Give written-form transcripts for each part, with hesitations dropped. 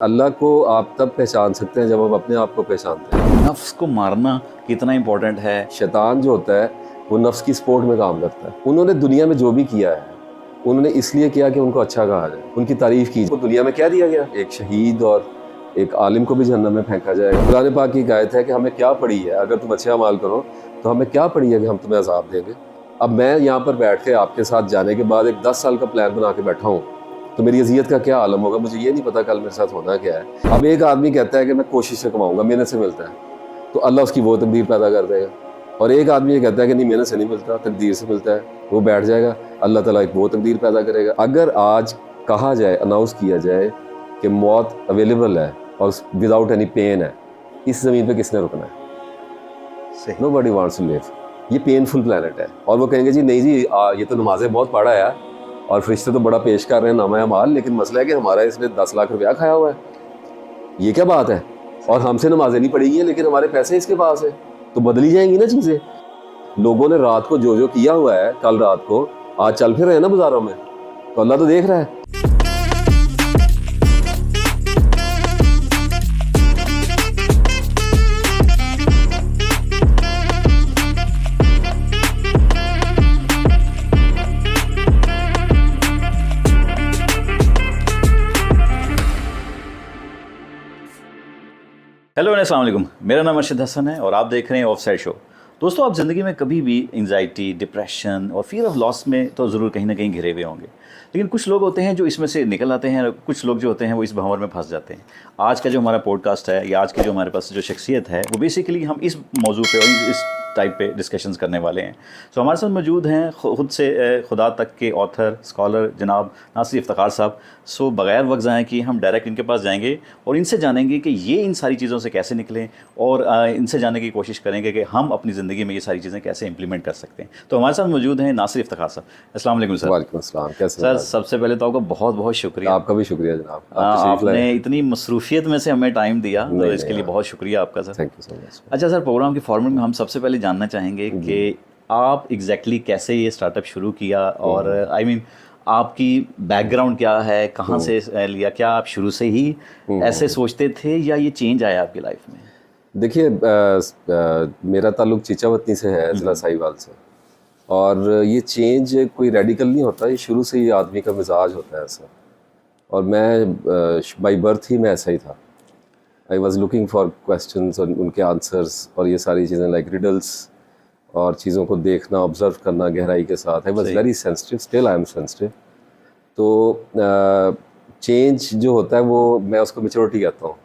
अल्लाह को आप तब पहचान सकते हैं जब आप अपने आप को पहचानते हैं। नफ्स को मारना कितना इम्पोर्टेंट है। शैतान जो होता है वो नफ्स की सपोर्ट में काम करता है। उन्होंने दुनिया में जो भी किया है उन्होंने इसलिए किया कि उनको अच्छा कहा जाए, उनकी तारीफ की। वो दुनिया में क्या दिया गया, एक शहीद और एक आलिम को भी जहन्नम में फेंका जाएगा। कुरान पाक की आयत है कि हमें क्या पड़ी है, अगर तुम अच्छे अमाल करो तो हमें क्या पड़ी है कि हम तुम्हें अजाब देंगे। अब मैं यहाँ पर बैठ के आपके साथ जाने के बाद एक 10 साल का प्लान बना के बैठा हूँ, तो मेरी अजियत का क्या आलम होगा, मुझे ये नहीं पता कल मेरे साथ होना क्या है। अब एक आदमी कहता है कि मैं कोशिश से कमाऊंगा, मेहनत से मिलता है, तो अल्लाह उसकी वो तकदीर पैदा कर देगा। और एक आदमी ये कहता है कि नहीं, मेहनत से नहीं मिलता, तकदीर से मिलता है, वो बैठ जाएगा, अल्लाह ताला एक वो तकदीर पैदा करेगा। अगर आज कहा जाए, अनाउंस किया जाए कि मौत अवेलेबल है और विदाउट एनी पेन है, इस ज़मीन पे किसने रुकना है? Nobody wants to live. ये पेनफुल प्लेनेट है। और वो कहेंगे जी नहीं जी, ये तो नमाज़ें बहुत पढ़ा है और फरिश्ते तो बड़ा पेश कर रहे हैं नामा अमाल, लेकिन मसला है कि हमारा इसने 10 लाख रुपया खाया हुआ है। ये क्या बात है? और हमसे नमाजें नहीं पढ़ी हैं लेकिन हमारे पैसे इसके पास है, तो बदली जाएंगी ना चीज़ें। लोगों ने रात को जो जो किया हुआ है, कल रात को आज चल फिर रहे हैं ना बाजारों में, तो अल्लाह तो देख रहा है। हेलो अस्सलाम वालेकुम, मेरा नाम अर्शद हसन है और आप देख रहे हैं ऑफ साइड शो। दोस्तों, आप ज़िंदगी में कभी भी एंजाइटी, डिप्रेशन और फियर ऑफ लॉस में तो ज़रूर कहीं ना कहीं घिरे हुए होंगे, लेकिन कुछ लोग होते हैं जो इसमें से निकल आते हैं, कुछ लोग जो होते हैं वो इस भंवर में फंस जाते हैं। आज का जो हमारा पॉडकास्ट है या आज की जो हमारे पास जो शख्सियत है, वो बेसिकली हम इस मौजू पे और इस टाइप पे डिस्कशंस करने वाले हैं। तो हमारे साथ मौजूद हैं खुद से खुदा तक के ऑथर, स्कॉलर जनाब नासिर इफ्तिखार साहब। सो बग़ैर वक्त ज़ाया कि हम डायरेक्ट इनके पास जाएंगे और इनसे जानेंगे कि ये इन सारी चीज़ों से कैसे निकलें और इनसे जानने की कोशिश करेंगे कि हम अपनी ज़िंदगी में ये सारी चीज़ें कैसे इंप्लीमेंट कर सकते हैं। तो हमारे साथ मौजूद हैं नासिर इफ्तिखार साहब। अस्सलाम वालेकुम सर। वालेकुम अस्सलाम। कैसे सर, सबसे पहले तो आपका बहुत बहुत शुक्रिया। आपका भी शुक्रिया जनाब, आपने इतनी मसरूफियत में से हमें टाइम दिया, तो इसके लिए बहुत शुक्रिया आपका sir. Thank you so much. अच्छा सर, प्रोग्राम के फॉर्मेट में हम सबसे पहले जानना चाहेंगे कि आप एग्जैक्टली कैसे ये स्टार्टअप शुरू किया और आई मीन आपकी बैकग्राउंड क्या है, कहाँ से लिया, क्या आप शुरू से ही ऐसे सोचते थे या ये चेंज आया आपकी लाइफ में? देखिए, मेरा ताल्लुक चीचावतनी से है, ज़िला साहिवाल से, और ये चेंज कोई रेडिकल नहीं होता, ये शुरू से ही आदमी का मिजाज होता है ऐसा। और मैं बाई बर्थ ही मैं ऐसा ही था। I was looking for questions और उनके आंसर्स और ये सारी चीज़ें लाइक रिडल्स और चीज़ों को देखना, ऑब्जर्व करना गहराई के साथ। I was very sensitive, still I am sensitive. तो चेंज जो होता है वो मैं उसको मैच्योरिटी कहता हूँ।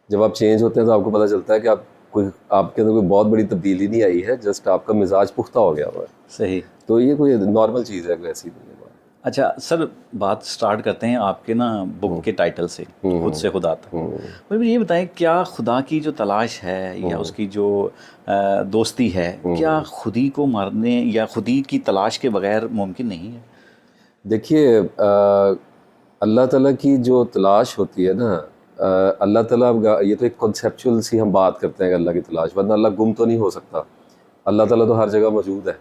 जब आप चेंज होते हैं तो आपको पता चलता है कि आपके अंदर कोई बहुत बड़ी तब्दीली नहीं आई है, जस्ट आपका मिजाज पुख्ता हो गया हुआ है। सही। तो ये कोई नॉर्मल चीज़ है, कोई ऐसी नहीं है। अच्छा सर, बात स्टार्ट करते हैं आपके ना बुक के टाइटल से, खुद से खुदा तक। मुझे ये बताएं, क्या खुदा की जो तलाश है या उसकी जो दोस्ती है, क्या खुदी को मारने या खुदी की तलाश के बगैर मुमकिन नहीं है? देखिए, अल्लाह ताला की जो तलाश होती है ना, अल्लाह ताला, ये तो एक कॉन्सेप्चुअल सी हम बात करते हैं अल्लाह की तलाश, वरना अल्लाह गुम तो नहीं हो सकता। अल्लाह ताला तो हर जगह मौजूद है।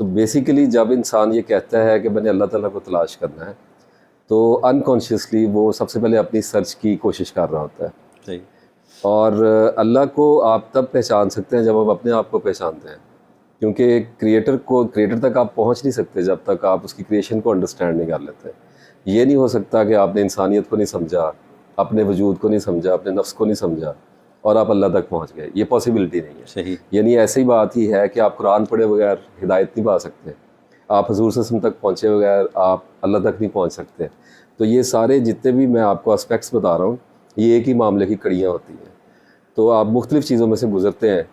तो बेसिकली जब इंसान ये कहता है कि मैंने अल्लाह ताला को तलाश करना है, तो अनकॉन्शियसली वो सबसे पहले अपनी सर्च की कोशिश कर रहा होता है। सही। और अल्लाह को आप तब पहचान सकते हैं जब आप अपने आप को पहचानते हैं, क्योंकि क्रिएटर तक आप पहुंच नहीं सकते जब तक आप उसकी क्रिएशन को अंडरस्टैंड नहीं कर लेते। ये नहीं हो सकता कि आपने इंसानियत को नहीं समझा, अपने वजूद को नहीं समझा, अपने नफ्स को नहीं समझा और आप अल्लाह तक पहुंच गए। ये पॉसिबिलिटी नहीं है। सही। यानी ऐसी ही बात ही है कि आप कुरान पढ़े बगैर हिदायत नहीं पा सकते, आप हुजूर सल्लल्लाहु अलैहि वसल्लम तक पहुँचे बगैर आप अल्लाह तक नहीं पहुँच सकते। तो ये सारे जितने भी मैं आपको एस्पेक्ट्स बता रहा हूँ, ये एक ही मामले की कड़ियाँ होती हैं। तो आप मुख्तलिफ़ चीज़ों में से गुजरते हैं,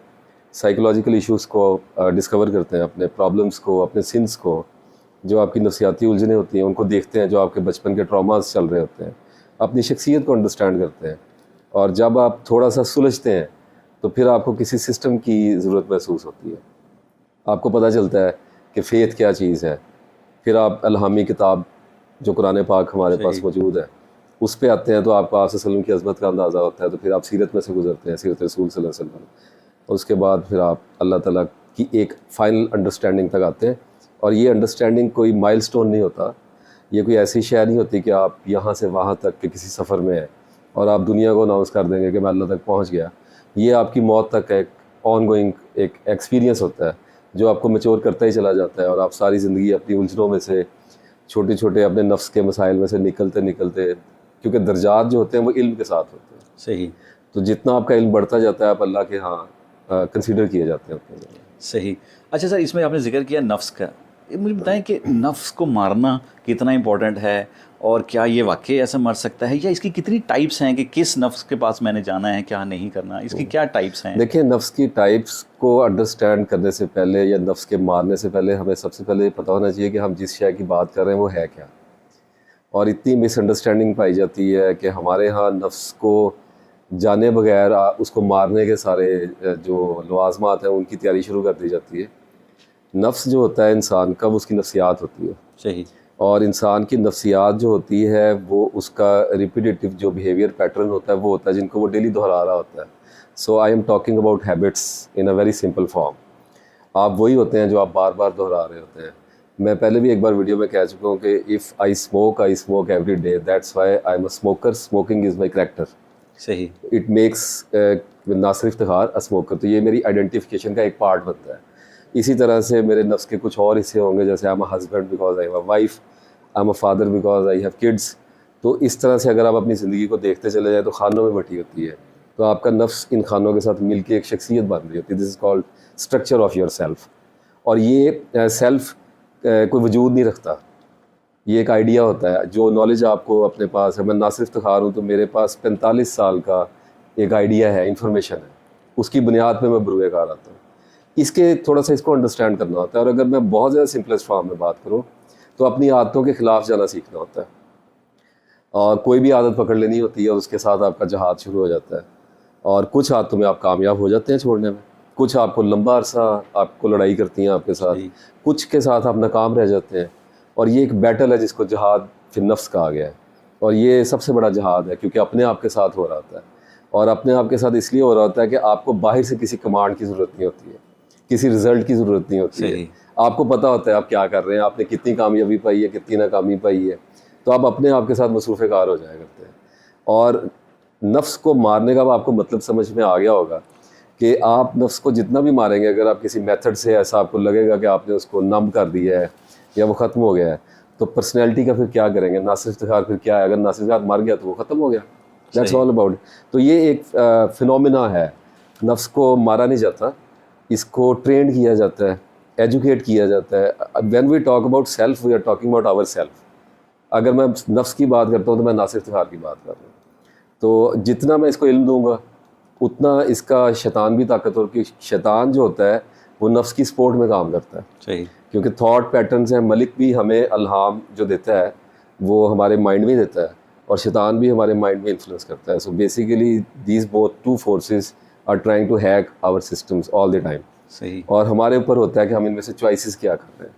साइकोलॉजिकल इश्यूज़ को डिस्कवर करते हैं, अपने प्रॉब्लम्स को, अपने सिंस को, जो आपकी नफ्सियाती उलझनें होती हैं उनको देखते हैं, जो आपके बचपन के ट्रॉमास चल रहे होते हैं, अपनी शख्सियत को अंडरस्टैंड करते हैं। और जब आप थोड़ा सा सुलझते हैं तो फिर आपको किसी सिस्टम की ज़रूरत महसूस होती है। आपको पता चलता है कि फ़ेथ क्या चीज़ है। फिर आप अलहामी किताब जो कुरान पाक हमारे पास मौजूद है उस पे आते हैं, तो आपको आप वसल्लम की अज़मत का अंदाज़ा होता है। तो फिर आप सीरत में से गुजरते हैं, सीरत रसूल सल्लल्लाहु अलैहि वसल्लम, और उसके बाद फिर आप अल्लाह ताला की एक फ़ाइनल अंडरस्टैंडिंग तक आते हैं। और ये अंडरस्टैंडिंग कोई माइलस्टोन नहीं होता, ये कोई ऐसी शय नहीं होती कि आप यहाँ से वहाँ तक के किसी सफ़र में हैं और आप दुनिया को अनाउंस कर देंगे कि मैं अल्लाह तक पहुंच गया। ये आपकी मौत तक एक ऑनगोइंग एक एक्सपीरियंस होता है जो आपको मैच्योर करता ही चला जाता है, और आप सारी ज़िंदगी अपनी उलझनों में से, छोटे छोटे अपने नफ्स के मसाइल में से निकलते निकलते, क्योंकि दर्जात जो होते हैं वो इल्म के साथ होते हैं। सही। तो जितना आपका इल्म बढ़ता जाता है आप अल्लाह के कंसीडर किए जाते हैं अपने। सही। अच्छा सर, इसमें आपने जिक्र किया नफ्स का, ये मुझे बताएं कि नफ्स को मारना कितना इम्पोर्टेंट है, और क्या ये वाकई ऐसा मर सकता है, या इसकी कितनी टाइप्स हैं कि किस नफ्स के पास मैंने जाना है, क्या नहीं करना, इसकी क्या टाइप्स हैं? देखिए, नफ्स की टाइप्स को अंडरस्टैंड करने से पहले या नफ्स के मारने से पहले हमें सबसे पहले ये पता होना चाहिए कि हम जिस शय की बात कर रहे हैं वो है क्या। और इतनी मिसअंडरस्टैंडिंग पाई जाती है कि हमारे यहाँ नफ्स को जाने बगैर उसको मारने के सारे जो लवाजमात हैं उनकी तैयारी शुरू कर दी जाती है। नफ्स जो होता है इंसान का, वो उसकी नफ्सियात होती है। सही। और इंसान की नफ्सियात जो होती है वो उसका रिपीटेटिव जो बिहेवियर पैटर्न होता है वो होता है जिनको वो डेली दोहरा रहा होता है। So I am talking about habits in a very simple form. आप वही होते हैं जो आप बार बार दोहरा रहे होते हैं। मैं पहले भी एक बार वीडियो में कह चुका हूँ कि if I smoke every day, that's why I am a smoker, smoking is my character. सही। It makes Nasir Iftikhar a smoker. तो ये मेरी आइडेंटिफिकेशन का एक पार्ट बनता है। इसी तरह से मेरे नफ्स के कुछ और हिस्से होंगे, जैसे आई am a husband because I am a wife, I am a father because I have kids. तो इस तरह से अगर आप अपनी ज़िंदगी को देखते चले जाए तो खानों में बटी होती है, तो आपका नफ्स इन खानों के साथ मिलके एक शख्सियत बन रही होती है। This is called structure of your self. और ये सेल्फ कोई वजूद नहीं रखता, ये एक आइडिया होता है। जो नॉलेज आपको अपने पास है, मैं नासिर इफ्तिखार हूँ तो मेरे पास 45 साल का एक आइडिया है, इंफॉर्मेशन है, उसकी बुनियाद पे मैं बुरे कार आता हूँ। इसके थोड़ा सा इसको अंडरस्टैंड करना होता है। और अगर मैं बहुत ज़्यादा सिंपलेस्ट फॉर्म में बात करूँ तो अपनी आदतों के ख़िलाफ़ जाना सीखना होता है। और कोई भी आदत पकड़ लेनी होती है और उसके साथ आपका जहाद शुरू हो जाता है। और कुछ आदतों में आप कामयाब हो जाते हैं छोड़ने में, कुछ आपको लंबा अरसा आपको लड़ाई करती हैं आपके साथ, कुछ के साथ आप नाकाम रह जाते हैं। और ये एक बैटल है जिसको जहाद फिर नफ्स कहा गया है। और ये सबसे बड़ा जहाद है क्योंकि अपने आप के साथ हो रहा होता है। और अपने आप के साथ इसलिए हो रहा होता है कि आपको बाहर से किसी कमांड की ज़रूरत नहीं होती है, किसी रिज़ल्ट की ज़रूरत नहीं होती है। आपको पता होता है आप क्या कर रहे हैं, आपने कितनी कामयाबी पाई है, कितनी नाकामी पाई है, तो आप अपने आप के साथ मसरूफ़ कार हो जाया करते हैं। और नफ्स को मारने का आपको मतलब समझ में आ गया होगा कि आप नफ्स को जितना भी मारेंगे, अगर आप किसी मेथड से ऐसा आपको लगेगा कि आपने उसको नम कर दिया है या वो ख़त्म हो गया है, तो पर्सनैलिटी का फिर क्या करेंगे? नासिर इफ्तिखार फिर क्या है? अगर नासिर इफ्तिखार मर गया तो वो ख़त्म हो गया। That's all about. तो ये एक फिनोमिना है। नफ्स को मारा नहीं जाता, इसको ट्रेंड किया जाता है, एजुकेट किया जाता है। When we talk about self, we are talking about our self. अगर मैं नफ्स की बात करता हूँ तो मैं नासिर इफ्तिखार की बात कर रहा हूँ। तो जितना मैं इसको इल्म दूंगा उतना इसका शैतान भी ताकतवर, कि शैतान जो होता है वो नफ्स की सपोर्ट में काम करता है। सही। क्योंकि थॉट पैटर्न्स हैं, मलिक भी हमें अल्हाम जो देता है वो हमारे माइंड में देता है, और शैतान भी हमारे माइंड में इन्फ्लुएंस करता है। So basically these both two forces are trying to hack our systems all the time. सही। और हमारे ऊपर होता है कि हम इनमें से चॉइसेस क्या कर रहे हैं।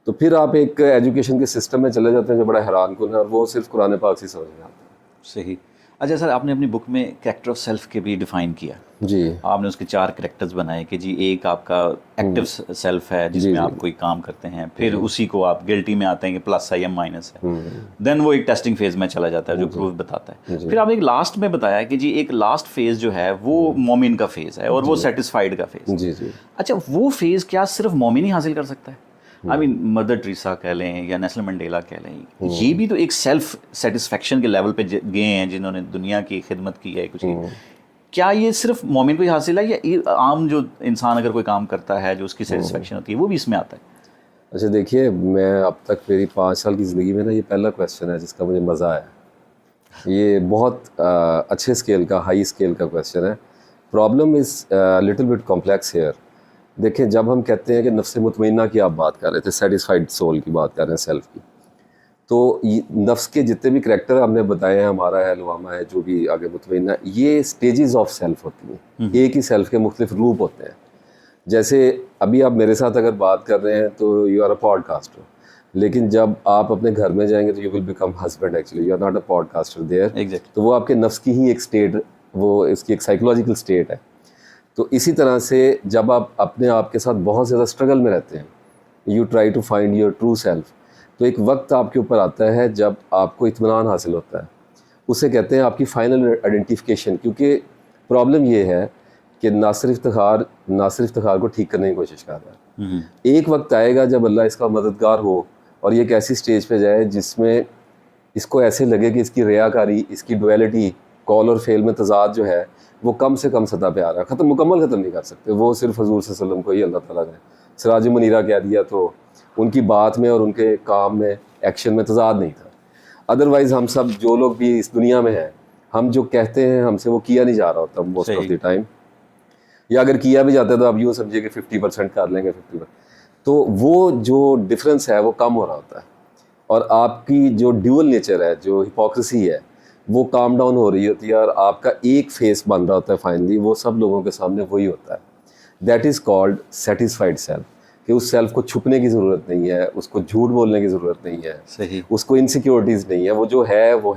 तो फिर आप एक एजुकेशन के सिस्टम में चले जाते हैं जो बड़ा हैरान कुन है, और वो सिर्फ कुरान पाक से समझ में आता है। सही। अच्छा सर, आपने अपनी बुक में कैरेक्टर ऑफ सेल्फ के भी डिफाइन किया जी। आपने उसके 4 कैरेक्टर्स बनाए कि जी एक आपका एक्टिव सेल्फ है जिसमें आप कोई काम करते हैं, फिर उसी को आप गिल्टी में आते हैं कि प्लस है या माइनस है, देन वो एक टेस्टिंग फेज में चला जाता है जो प्रूफ बताता है। फिर आपने एक लास्ट में बताया कि जी एक लास्ट फेज जो है वो मोमिन का फेज है और वो सेटिस्फाइड का फेज। जी जी। अच्छा, वो फेज क्या सिर्फ मोमिन ही हासिल कर सकता है? आई मीन मदर टेरेसा कह लें या नेल्सन मंडेला कह लें, ये भी तो एक सेल्फ सेटिस्फेक्शन के लेवल पे गए हैं जिन्होंने दुनिया की खिदमत की है कुछ। क्या ये सिर्फ मोमिन को ही हासिल है, या आम जो इंसान अगर कोई काम करता है जो उसकी सेटिस्फेक्शन होती है वो भी इसमें आता है? अच्छा देखिए, मैं अब तक मेरी 5 साल की ज़िंदगी में ना ये पहला क्वेश्चन है जिसका मुझे मज़ा आया। ये बहुत अच्छे स्केल का, हाई स्केल का क्वेश्चन है। Problem is little bit complex here. देखें, जब हम कहते हैं कि नफ्स मुतमइन्ना की आप बात कर रहे थे, सेटिस्फाइड सोल की बात कर रहे हैं, सेल्फ की, तो नफ्स के जितने भी करैक्टर हमने बताए हैं, हमारा है, लवामा है, जो भी आगे मुतमइन्ना, ये स्टेजेस ऑफ सेल्फ होती हैं। एक ही सेल्फ के मुख्तलिफ रूप होते हैं। जैसे अभी आप मेरे साथ अगर बात कर रहे हैं तो यू आर अ पॉडकास्टर, लेकिन जब आप अपने घर में जाएंगे तो you will become husband, actually you are not a podcaster there. तो वो आपके नफ्स की ही एक स्टेट, वो इसकी एक साइकोलॉजिकल स्टेट है। तो इसी तरह से जब आप अपने आप के साथ बहुत ज़्यादा स्ट्रगल में रहते हैं, you try to find your true self, तो एक वक्त आपके ऊपर आता है जब आपको इत्मीनान हासिल होता है। उसे कहते हैं आपकी फाइनल आइडेंटिफिकेशन। क्योंकि प्रॉब्लम ये है कि नासिर इफ्तिखार को ठीक करने की कोशिश कर रहा है। एक वक्त आएगा जब अल्लाह इसका मददगार हो और ये एक ऐसी स्टेज पे जाए जिसमें इसको ऐसे लगे कि इसकी रियाकारी, इसकी डुअलिटी, कॉल और फेल में तजाद जो है वो कम से कम सतह पे आ रहा है। मुकम्मल ख़त्म नहीं कर सकते, वो सिर्फ हजूर सल्लल्लाहु अलैहि वसल्लम को ही अल्लाह ताला ने सिराज मुनीरा कह दिया, तो उनकी बात में और उनके काम में, एक्शन में तजाद नहीं था। अदरवाइज़ हम सब जो लोग भी इस दुनिया में हैं, हम जो कहते हैं हमसे वो किया नहीं जा रहा होता मोस्ट ऑफ द टाइम, या अगर किया भी जाता है तो आप यूँ समझिए कि 50% कर लेंगे, 50%। तो वो जो डिफरेंस है वो कम हो रहा होता है, और आपकी जो ड्यूअल नेचर है, जो हिपोक्रेसी है, वो काम डाउन हो रही होती है, और आपका एक फेस बन रहा होता है फाइनली, वो सब लोगों के सामने वही होता है। That is called satisfied self, कि उस सेल्फ को छुपने की ज़रूरत नहीं है, उसको झूठ बोलने की ज़रूरत नहीं है, सही, उसको इनसिक्योरिटीज़ नहीं है, वो जो है वो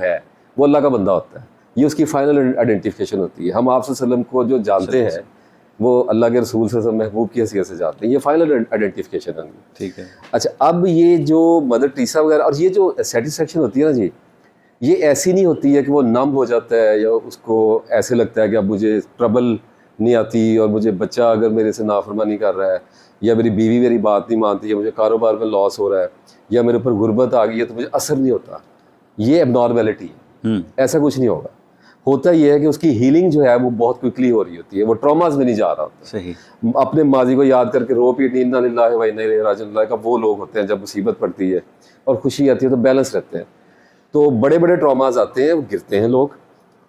अल्लाह का बंदा होता है। ये उसकी फाइनल आइडेंटिफिकेशन होती है। हम आप सल्लम को जो जानते हैं वो अल्लाह के रसूल से महबूब की हैसियत से जाते हैं, ये फाइनल आइडेंटिफिकेशन है। ठीक है। अच्छा, अब ये जो मदर टेरेसा वगैरह और ये जो सेटिस्फेक्शन होती है ना जी, ये ऐसी नहीं होती है कि वो नम हो जाता है या उसको ऐसे लगता है कि अब मुझे ट्रबल नहीं आती, और मुझे बच्चा अगर मेरे से नाफरमानी कर रहा है, या मेरी बीवी मेरी बात नहीं मानती, या मुझे कारोबार में लॉस हो रहा है, या मेरे ऊपर गुर्बत आ गई है तो मुझे असर नहीं होता। ये एबनॉर्मेलिटी है, ऐसा कुछ नहीं होगा। होता ये है कि उसकी हीलिंग जो है वो बहुत क्विकली हो रही होती है, वो ट्रॉमास में नहीं जा रहा होता। सही। अपने माजी को याद करके रो पीट इन्ना लिल्लाहि व इन्ना इलैहि राजिऊन का वो लोग होते हैं जब मुसीबत पड़ती है और खुशी आती है तो बैलेंस रहते हैं। तो बड़े बड़े ट्रॉमास आते हैं, वो गिरते हैं लोग,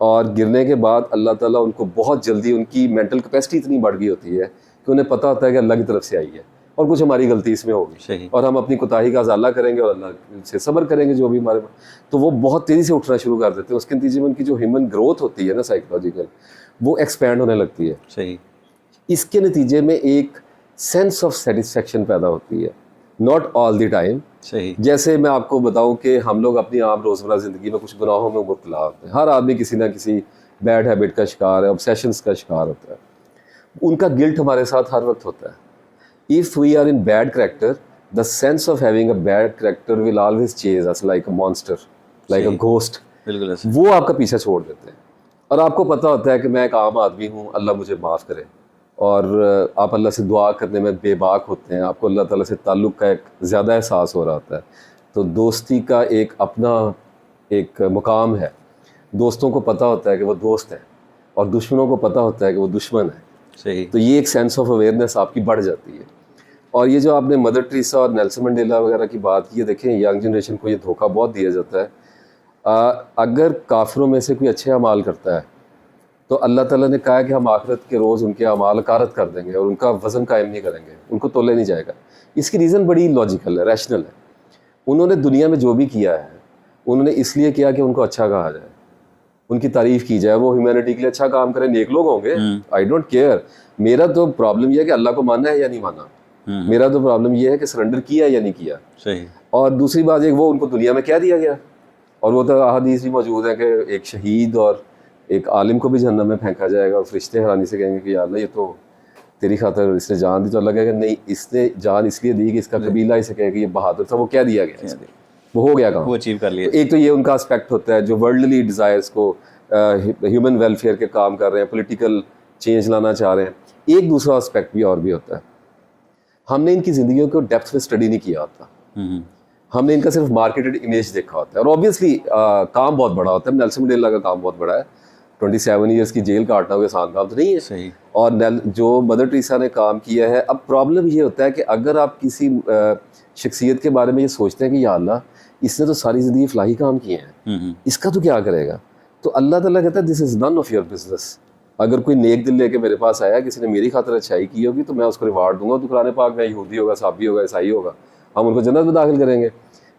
और गिरने के बाद अल्लाह ताला उनको बहुत जल्दी, उनकी मेंटल कैपेसिटी इतनी बढ़ गई होती है कि उन्हें पता होता है कि अल्लाह की तरफ से आई है और कुछ हमारी गलती इसमें होगी, और हम अपनी कोताही का अज़ाला करेंगे और अल्लाह से सब्र करेंगे जो भी हमारे, तो वो बहुत तेज़ी से उठना शुरू कर देते हैं। उसके नतीजे में उनकी जो ह्यूमन ग्रोथ होती है ना, साइकोलॉजिकल, वो एक्सपैंड होने लगती है। सही। इसके नतीजे में एक सेंस ऑफ सेटिस्फेक्शन पैदा होती है, नॉट ऑल द टाइम। सही। जैसे मैं आपको बताऊं कि हम लोग अपनी आम रोज़मर्रा ज़िंदगी में कुछ गुनाहों में मुब्तला होते हैं। हर आदमी किसी ना किसी बैड हैबिट का शिकार है, ऑब्सेशंस का शिकार होता है। उनका गिल्ट हमारे साथ हर वक्त होता है। If we are in bad character, the sense of having a bad character will always chase us like a monster, like a ghost. बिल्कुल ऐसे। वो आपका पीछा छोड़ देते हैं, और आपको पता होता है कि मैं एक आम आदमी हूँ, अल्लाह मुझे माफ़ करे, और आप अल्लाह से दुआ करने में बेबाक होते हैं। आपको अल्लाह ताला से ताल्लुक़ का एक ज़्यादा एहसास हो रहा होता है। तो दोस्ती का एक अपना एक मुकाम है। दोस्तों को पता होता है कि वो दोस्त हैं, और दुश्मनों को पता होता है कि वो दुश्मन है। सही। तो ये एक सेंस ऑफ अवेयरनेस आपकी बढ़ जाती है। और ये जो आपने मदर टेरेसा और नेल्सन मंडेला वगैरह की बात की है, देखें यंग जनरेशन को ये धोखा बहुत दिया जाता है। अगर काफिरों में से कोई अच्छे अमाल करता है तो अल्लाह ताला ने कहा है कि हम आखिरत के रोज़ उनके अमाल अकारत कर देंगे और उनका वज़न कायम नहीं करेंगे, उनको तोले नहीं जाएगा। इसकी रीज़न बड़ी लॉजिकल है, रैशनल है। उन्होंने दुनिया में जो भी किया है उन्होंने इसलिए किया कि उनको अच्छा कहा जाए, उनकी तारीफ़ की जाए, वो ह्यूमैनिटी के लिए अच्छा काम करें, नेक लोग होंगे। I don't care. मेरा तो प्रॉब्लम यह है कि अल्लाह को मानना है या नहीं माना। मेरा तो प्रॉब्लम यह है कि सरेंडर किया या नहीं किया। सही। और दूसरी बात एक, वो उनको दुनिया में क्या दिया गया, और वो तो अहादीस भी मौजूद है कि एक शहीद और एक आलिम को भी जहन्नम में फेंका जाएगा, और फरिश्ते हैरानी से कहेंगे कि या अल्लाह ये तो तेरी खातिर इसने जान दी। तो अल्लाह कहेगा नहीं, इसने जान इसलिए दी कि इसका कबीला इसे कहे कि ये बहादुर था। वो क्या दिया गया इसने, वो हो गया काम, वो अचीव कर लिया। तो एक तो ये उनका एस्पेक्ट होता है जो वर्ल्डली डिज़ायर्स को, ह्यूमन वेलफेयर के काम कर रहे हैं, पॉलिटिकल चेंज लाना चाह रहे हैं। एक दूसरा एस्पेक्ट भी और भी होता है, हमने इनकी ज़िंदगियों को डेप्थ में स्टडी नहीं किया होता। हमने इनका सिर्फ मार्केटेड इमेज देखा होता है, और ऑब्वियसली काम बहुत बड़ा होता है। नेल्सन मंडेला का काम बहुत बड़ा है, 27 ईयर्स की जेल काटना कोई आसान काम तो नहीं है। सही। और जो मदर टेरेसा ने काम किया है, अब प्रॉब्लम ये होता है कि अगर आप किसी शख्सियत के बारे में ये सोचते हैं कि या अल्लाह इसने तो सारी ज़िंदगी फलाही काम किए हैं, इसका तो क्या करेगा, तो अल्लाह ताला कहता है this is none of your business. अगर कोई नेक दिल लेके मेरे पास आया, किसी ने मेरी खातिर अच्छाई की होगी, तो मैं उसको रिवार्ड दूंगा। तो कुरान पाक में यहूदी होगा, साबी होगा, ईसाई होगा, हम उनको जन्नत में दाखिल करेंगे।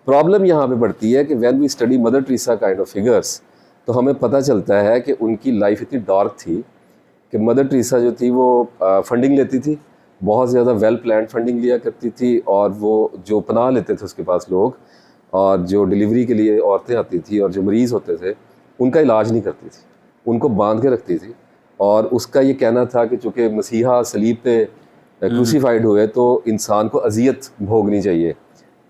प्रॉब्लम यहाँ पे पड़ती है कि when we study Mother Teresa kind of figures, तो हमें पता चलता है कि उनकी लाइफ इतनी डार्क थी कि मदर टेरेसा जो थी वो फंडिंग लेती थी, बहुत ज़्यादा वेल प्लान फंडिंग लिया करती थी, और वो जो पनाह लेते थे उसके पास लोग, और जो डिलीवरी के लिए औरतें आती थी और जो मरीज़ होते थे उनका इलाज नहीं करती थी, उनको बांध के रखती थी। और उसका ये कहना था कि चूँकि मसीहा सलीब पे क्रूसीफाइड हुए तो इंसान को अजियत भोगनी चाहिए,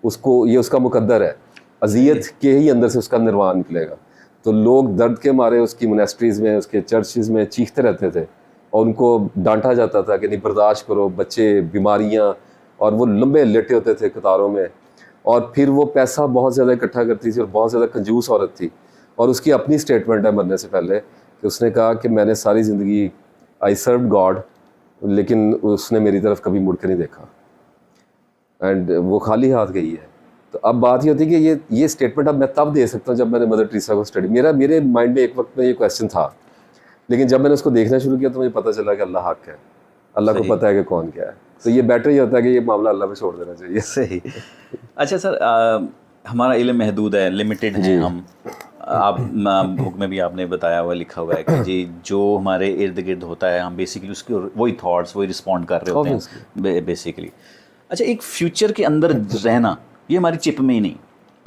उसको ये उसका मुकद्दर है, अजियत के ही अंदर से उसका निर्वाण निकलेगा। तो लोग दर्द के मारे उसकी मोनेस्ट्रीज़ में, उसके चर्चेज़ में चीखते रहते थे और उनको डांटा जाता था कि नहीं बर्दाश्त करो, बच्चे, बीमारियाँ, और वो लंबे लेटे होते थे कतारों में। और फिर वो पैसा बहुत ज़्यादा इकट्ठा करती थी और बहुत ज़्यादा कंजूस औरत थी। और उसकी अपनी स्टेटमेंट है मरने से पहले कि उसने कहा कि मैंने सारी ज़िंदगी आई सर्व गॉड, लेकिन उसने मेरी तरफ कभी मुड़ के नहीं देखा, एंड वो खाली हाथ गई है। तो अब बात ये होती है कि ये स्टेटमेंट अब मैं तब दे सकता हूँ जब मैंने मदर टेरेसा को स्टडी, मेरे माइंड में एक वक्त में ये क्वेश्चन था, लेकिन जब मैंने उसको देखना शुरू किया तो मुझे पता चला कि अल्लाह हक है, अल्लाह को पता है कि कौन क्या है। तो ये बेटर ही होता है कि ये मामला अल्लाह पे छोड़ देना चाहिए। सही। अच्छा सर, हमारा इल्म महदूद है, लिमिटेड है हम। आप बुक में भी आपने बताया हुआ, लिखा हुआ है कि जी जो हमारे इर्द गिर्द होता है हम बेसिकली उसके वही थॉट्स वही रिस्पॉन्ड कर रहे होते हैं बेसिकली। अच्छा, एक फ्यूचर के अंदर रहना ये हमारी चिप में ही नहीं,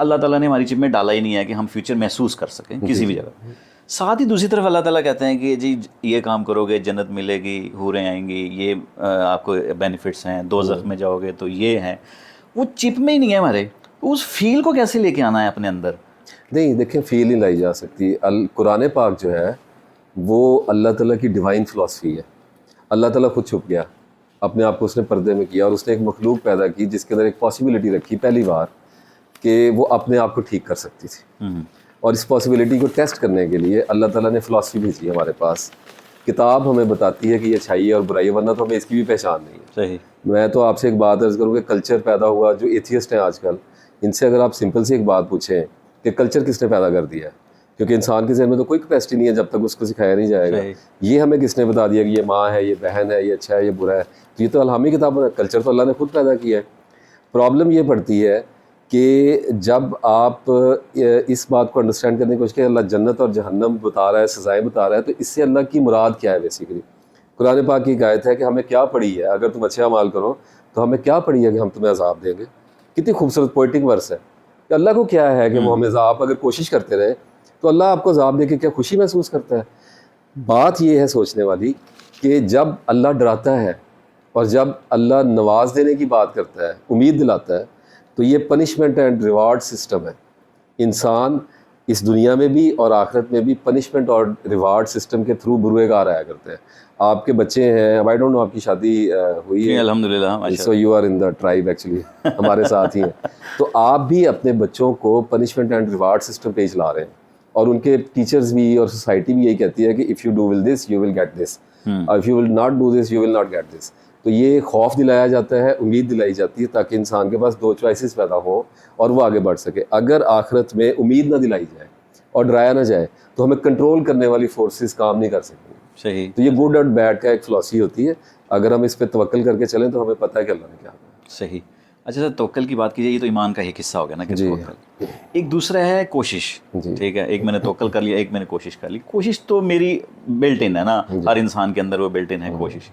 अल्लाह ताला ने हमारी चिप में डाला ही नहीं है कि हम फ्यूचर महसूस कर सकें किसी भी जगह। साथ ही दूसरी तरफ अल्लाह ताला कहते हैं कि जी ये काम करोगे जन्नत मिलेगी, हूरें आएंगी, ये आपको बेनिफिट्स हैं, दोज़ख में जाओगे तो ये हैं। वो चिप में ही नहीं है हमारे, उस फील को कैसे लेके आना है अपने अंदर? नहीं देखिए, फील नहीं लाई जा सकती। कुरान पाक जो है वो अल्लाह ताला की डिवाइन फ़िलासफ़ी है। अल्लाह ताला खुद छुप गया, अपने आप को उसने पर्दे में किया और उसने एक मखलूक पैदा की जिसके अंदर एक पॉसिबिलिटी रखी पहली बार कि वो अपने आप को ठीक कर सकती थी। और इस पॉसिबिलिटी को टेस्ट करने के लिए अल्लाह ताला ने फ़िलासफ़ी भेजी है हमारे पास। किताब हमें बताती है कि ये अच्छाई है और बुराई है, वरना तो हमें इसकी भी पहचान नहीं है। सही। मैं तो आपसे एक बात अर्ज़ करूँ कि कल्चर पैदा हुआ, जो एथियस्ट हैं आजकल, इनसे अगर आप सिंपल सी एक बात पूछें कि कल्चर किसने पैदा कर दिया है, क्योंकि इंसान के ज़हन में तो कोई कैपेसिटी नहीं है जब तक उसको सिखाया नहीं जाएगा। ये हमें किसने बता दिया कि ये माँ है, ये बहन है, ये अच्छा है, ये बुरा है, तो ये तो अल्हामी किताब है। कल्चर तो अल्लाह ने खुद पैदा किया है। प्रॉब्लम ये पड़ती है कि जब आप इस बात को अंडरस्टैंड करने की कोशिश करें, अल्लाह जन्नत और जहन्नम बता रहा है, सज़ाएँ बता रहा है, तो इससे अल्लाह की मुराद क्या है? बेसिकली कुरान पाक की आयत है कि हमें क्या पड़ी है, अगर तुम अच्छे अमाल करो तो हमें क्या पड़ी है कि हम तुम्हें अजाब देंगे। कितनी खूबसूरत पोइटिक वर्स है कि अल्लाह को क्या है कि वो हमें आप अगर कोशिश करते रहे तो अल्लाह आपको अजाब दे के क्या खुशी महसूस करता है? बात ये है सोचने वाली कि जब अल्लाह डराता है और जब अल्लाह नवाज देने की बात करता है, उम्मीद दिलाता है, तो ये पनिशमेंट एंड रिवार्ड सिस्टम है। इंसान इस दुनिया में भी और आखिरत में भी पनिशमेंट और रिवार्ड सिस्टम के थ्रू बुरुएगार आया करते हैं। आपके बच्चे हैं, आई डोंट नो आपकी शादी हुई है? अल्हम्दुलिल्लाह। So you are in the tribe actually, हमारे साथ ही हैं। तो आप भी अपने बच्चों को पनिशमेंट एंड रिवार्ड सिस्टम पे चला रहे हैं, और उनके टीचर्स भी और सोसाइटी भी यही कहती है कि if you do will this you will get this, if you will not do this you will not get this. तो ये खौफ दिलाया जाता है, उम्मीद दिलाई जाती है, ताकि इंसान के पास दो चॉइसेस पैदा हो और वो आगे बढ़ सके। अगर आखिरत में उम्मीद ना दिलाई जाए और डराया ना जाए तो हमें कंट्रोल करने वाली फोर्सेस काम नहीं कर सकती। सही। तो ये गुड और बैड का एक फिलॉसफी होती है। अगर हम इस पे तवक्कल करके चलें तो हमें पता है कि अल्लाह ने क्या कहा। सही। अच्छा सर, तवक्कल की बात कीजिए, ये तो ईमान का एक हिस्सा हो गया ना कि तवक्कल। एक दूसरा है कोशिश, ठीक है। एक मैंने तवक्कल कर लिया, एक मैंने कोशिश कर ली। कोशिश तो मेरी बिल्ट इन है ना, हर इंसान के अंदर वो बिल्ट इन है कोशिश।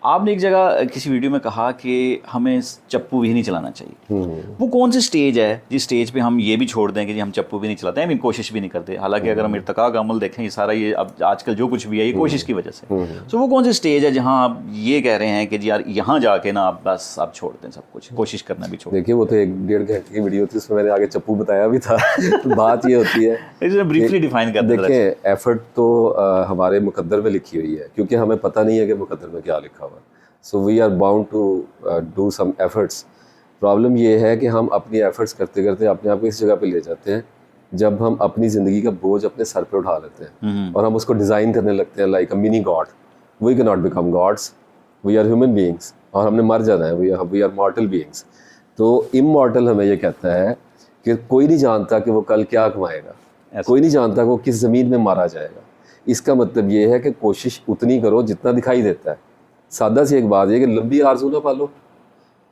आपने एक जगह किसी वीडियो में कहा कि हमें चप्पू भी नहीं चलाना चाहिए। वो कौन सी स्टेज है जिस स्टेज पे हम ये भी छोड़ दें कि जी हम चप्पू भी नहीं चलाते हैं, कोशिश भी नहीं करते? हालांकि अगर हम इर्तिका का अमल देखें, ये सारा ये अब आजकल जो कुछ भी है ये कोशिश की वजह से। तो वो कौन सी स्टेज है जहाँ आप ये कह रहे हैं कि जी यार यहाँ जाके ना आप बस आप छोड़ दें सब कुछ, कोशिश करना भी छोड़? देखिए, वो तो 1-1.5 घंटे की वीडियो थी, उसमें मैंने आगे चप्पू बताया भी था। तो बात ये होती है, ब्रीफली डिफाइन कर दें। देखिए, एफर्ट तो हमारे मुकद्दर में लिखी हुई है, क्योंकि हमें पता नहीं है कि मुकद्दर में क्या लिखा हुआ है। So we are bound to do some efforts. Problem ये है कि हम अपनी एफर्ट्स करते करते अपने आप को इस जगह पे ले जाते हैं जब हम अपनी ज़िंदगी का बोझ अपने सर पे उठा लेते हैं और हम उसको डिज़ाइन करने लगते हैं like a mini god. We can not become gods, we are human beings और हमने मर जाना है, वी आर मॉर्टल बीइंग्स। तो इमॉर्टल हमें ये कहता है कि कोई नहीं जानता कि वो कल क्या कमाएगा, कोई नहीं जानता कि वो किस ज़मीन में मारा जाएगा। इसका मतलब ये है कि कोशिश उतनी करो जितना दिखाई देता है। सादा सी एक बात है कि लंबी आरज़ू ना पालो।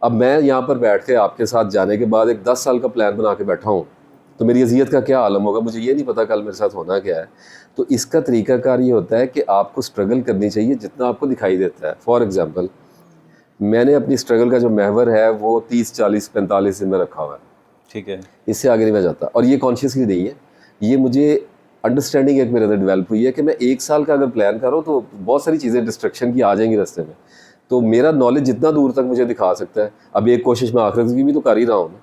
अब मैं यहाँ पर बैठ के आपके साथ जाने के बाद एक 10 साल का प्लान बना के बैठा हूँ, तो मेरी अज़ियत का क्या आलम होगा, मुझे ये नहीं पता कल मेरे साथ होना क्या है। तो इसका तरीक़ाकार ये होता है कि आपको स्ट्रगल करनी चाहिए जितना आपको दिखाई देता है। फॉर एग्ज़ाम्पल, मैंने अपनी स्ट्रगल का जो महवर है वो 30, 40, 45 दिन में रखा हुआ है, ठीक है। इससे आगे नहीं मैं जाता, और ये कॉन्शियसली नहीं है, ये मुझे अंडरस्टैंडिंग एक मेरे अंदर डेवलप हुई है कि मैं 1 साल का अगर प्लान करूँ तो बहुत सारी चीज़ें डिस्ट्रक्शन की आ जाएंगी रास्ते में। तो मेरा नॉलेज जितना दूर तक मुझे दिखा सकता है, अब एक कोशिश मैं आखिरत की भी तो कर ही रहा हूँ ना,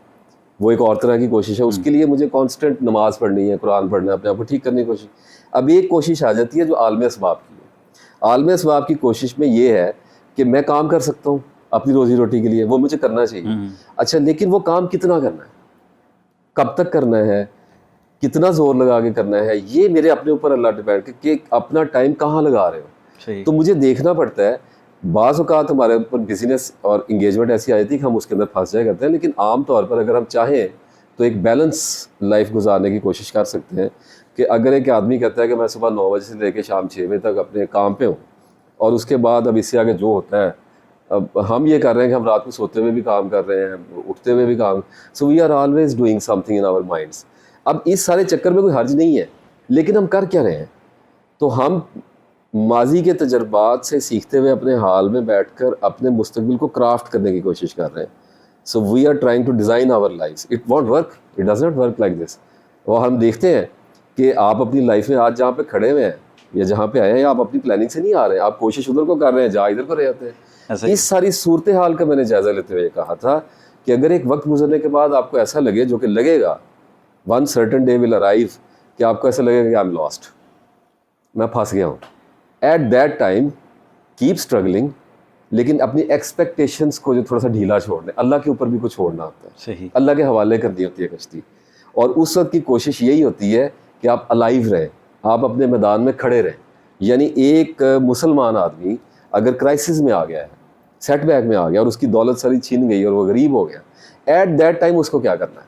वो एक और तरह की कोशिश है। उसके लिए मुझे कांस्टेंट नमाज पढ़नी है, कुरान पढ़ना है, अपने आप को ठीक करने की कोशिश। अब एक कोशिश आ जाती है जो आलम असबाब की है। आलम असबाब की कोशिश में ये है कि मैं काम कर सकता हूँ अपनी रोजी रोटी के लिए, वो मुझे करना चाहिए। अच्छा, लेकिन वो काम कितना करना है, कब तक करना है, कितना जोर लगा के करना है, ये मेरे अपने ऊपर अल्लाह डिपेंड कि अपना टाइम कहाँ लगा रहे हो। तो मुझे देखना पड़ता है। बाज़ औक़ात हमारे ऊपर बिजनेस और इंगेजमेंट ऐसी आ जाती है कि हम उसके अंदर फंस जाया करते हैं, लेकिन आम तौर पर अगर हम चाहें तो एक बैलेंस लाइफ गुजारने की कोशिश कर सकते हैं। कि अगर एक आदमी कहता है कि मैं सुबह 9 बजे से लेकर शाम 6 बजे तक अपने काम पे हूँ, और उसके बाद अब इससे आगे जो होता है, अब हम ये कर रहे हैं कि हम रात को सोते हुए भी काम कर रहे हैं, उठते हुए भी काम, so we are always doing something in our minds. अब इस सारे चक्कर में कोई हर्ज नहीं है, लेकिन हम कर क्या रहे हैं? तो हम माजी के तजर्बात से सीखते हुए अपने हाल में बैठकर अपने मुस्तकबिल को क्राफ्ट करने की कोशिश कर रहे हैं। So we are trying to design our life. It won't work, it does not work like this. और हम देखते हैं कि आप अपनी लाइफ में आज जहाँ पे खड़े हुए हैं या जहाँ पे आए हैं, आप अपनी प्लानिंग से नहीं आ रहे हैं, आप कोशिश उधर को कर रहे हैं जहाँ इधर को रह जाते हैं। इस सारी सूरत हाल का मैंने जायज़ा लेते हुए कहा था कि अगर एक वक्त गुजरने के बाद आपको ऐसा लगे, जो कि लगेगा, one certain day will arrive, कि आपको ऐसा लगेगा कि आई एम लॉस्ट, मैं फंस गया हूँ। At that time keep struggling, लेकिन अपनी एक्सपेक्टेशंस को जो थोड़ा सा ढीला छोड़ना, अल्लाह के ऊपर भी कुछ छोड़ना होता है। सही, अल्लाह के हवाले करनी होती है कश्ती। और उस वक्त की कोशिश यही होती है कि आप अलाइव रहें, आप अपने मैदान में खड़े रहें। यानी एक मुसलमान आदमी अगर क्राइसिस में आ गया है, सेटबैक में आ गया, और उसकी दौलत सारी छीन गई और वो गरीब हो गया, एट दैट टाइम उसको क्या करना है?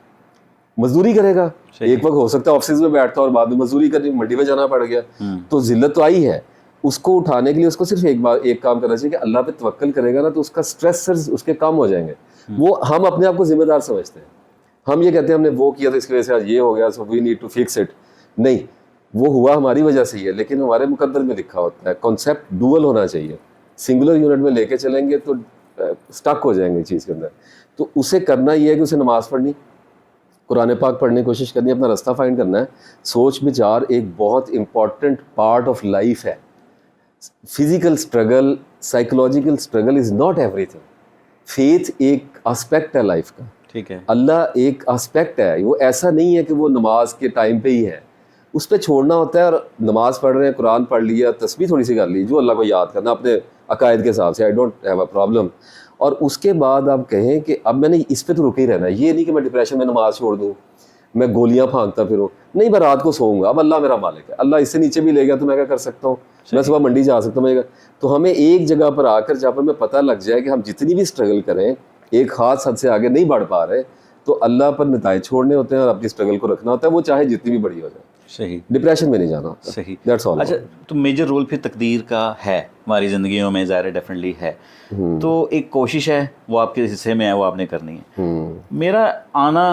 मजदूरी करेगा। एक वक्त हो सकता है ऑफिस में बैठता और बाद में मजदूरी करनी, मंडी में जाना पड़ गया, तो जिल्लत तो आई है। उसको उठाने के लिए उसको सिर्फ एक काम करना चाहिए कि अल्लाह पे तवक्कल करेगा ना, तो उसका स्ट्रेस उसके कम हो जाएंगे। वो हम अपने आप को जिम्मेदार समझते हैं, हम ये कहते हैं हमने वो किया तो इसकी वजह से आज ये हो गया, so we need to fix it. नहीं, वो हुआ हमारी वजह से ही है, लेकिन हमारे मुकद्दर में लिखा होता है। कॉन्सेप्ट डुअल होना चाहिए। सिंगुलर यूनिट में लेके चलेंगे तो स्टक हो जाएंगे चीज़ के अंदर। तो उसे करना ये है कि उसे नमाज़ पढ़नी, कुरान पाक पढ़ने की कोशिश करनी, अपना रास्ता फाइंड करना है। सोच विचार एक बहुत इंपॉर्टेंट पार्ट ऑफ लाइफ है। Physical struggle, psychological struggle is not everything. Faith एक एस्पेक्ट है लाइफ का, ठीक है। अल्लाह एक एस्पेक्ट है। वो ऐसा नहीं है कि वो नमाज के टाइम पे ही है, उस पर छोड़ना होता है। और नमाज पढ़ रहे हैं, कुरान पढ़ लिया, तस्बीह थोड़ी सी कर ली, जो अल्लाह को याद करना अपने अकायद के हिसाब से, I don't have a problem. और उसके बाद आप कहें कि अब मैंने इस पे तो रुके ही रहना है। ये नहीं कि मैं डिप्रेशन में नमाज छोड़ दूँ, मैं गोलियां फांकता फिरूँ, नहीं, मैं रात को सोऊंगा, अब अल्लाह मेरा मालिक है, अल्लाह इससे नीचे भी ले गया तो मैं क्या कर सकता हूँ, मैं सुबह मंडी जा सकता हूँ। तो हमें एक जगह पर आकर जहाँ पर हमें पता लग जाए कि हम जितनी भी स्ट्रगल करें एक खास हद से आगे नहीं बढ़ पा रहे, तो अल्लाह पर नताइज छोड़ने होते हैं और अपनी स्ट्रगल को रखना होता है, वो चाहे जितनी भी बड़ी हो जाए। सही, डिप्रेशन में नहीं जाना होता। सही, दैट्स ऑल। अच्छा, तो मेजर रोल फिर तकदीर का है हमारी ज़िंदगियों में, ज़ाहिर डेफिनेटली है। तो एक कोशिश है, वो आपके हिस्से में है, वो आपने करनी है। मेरा आना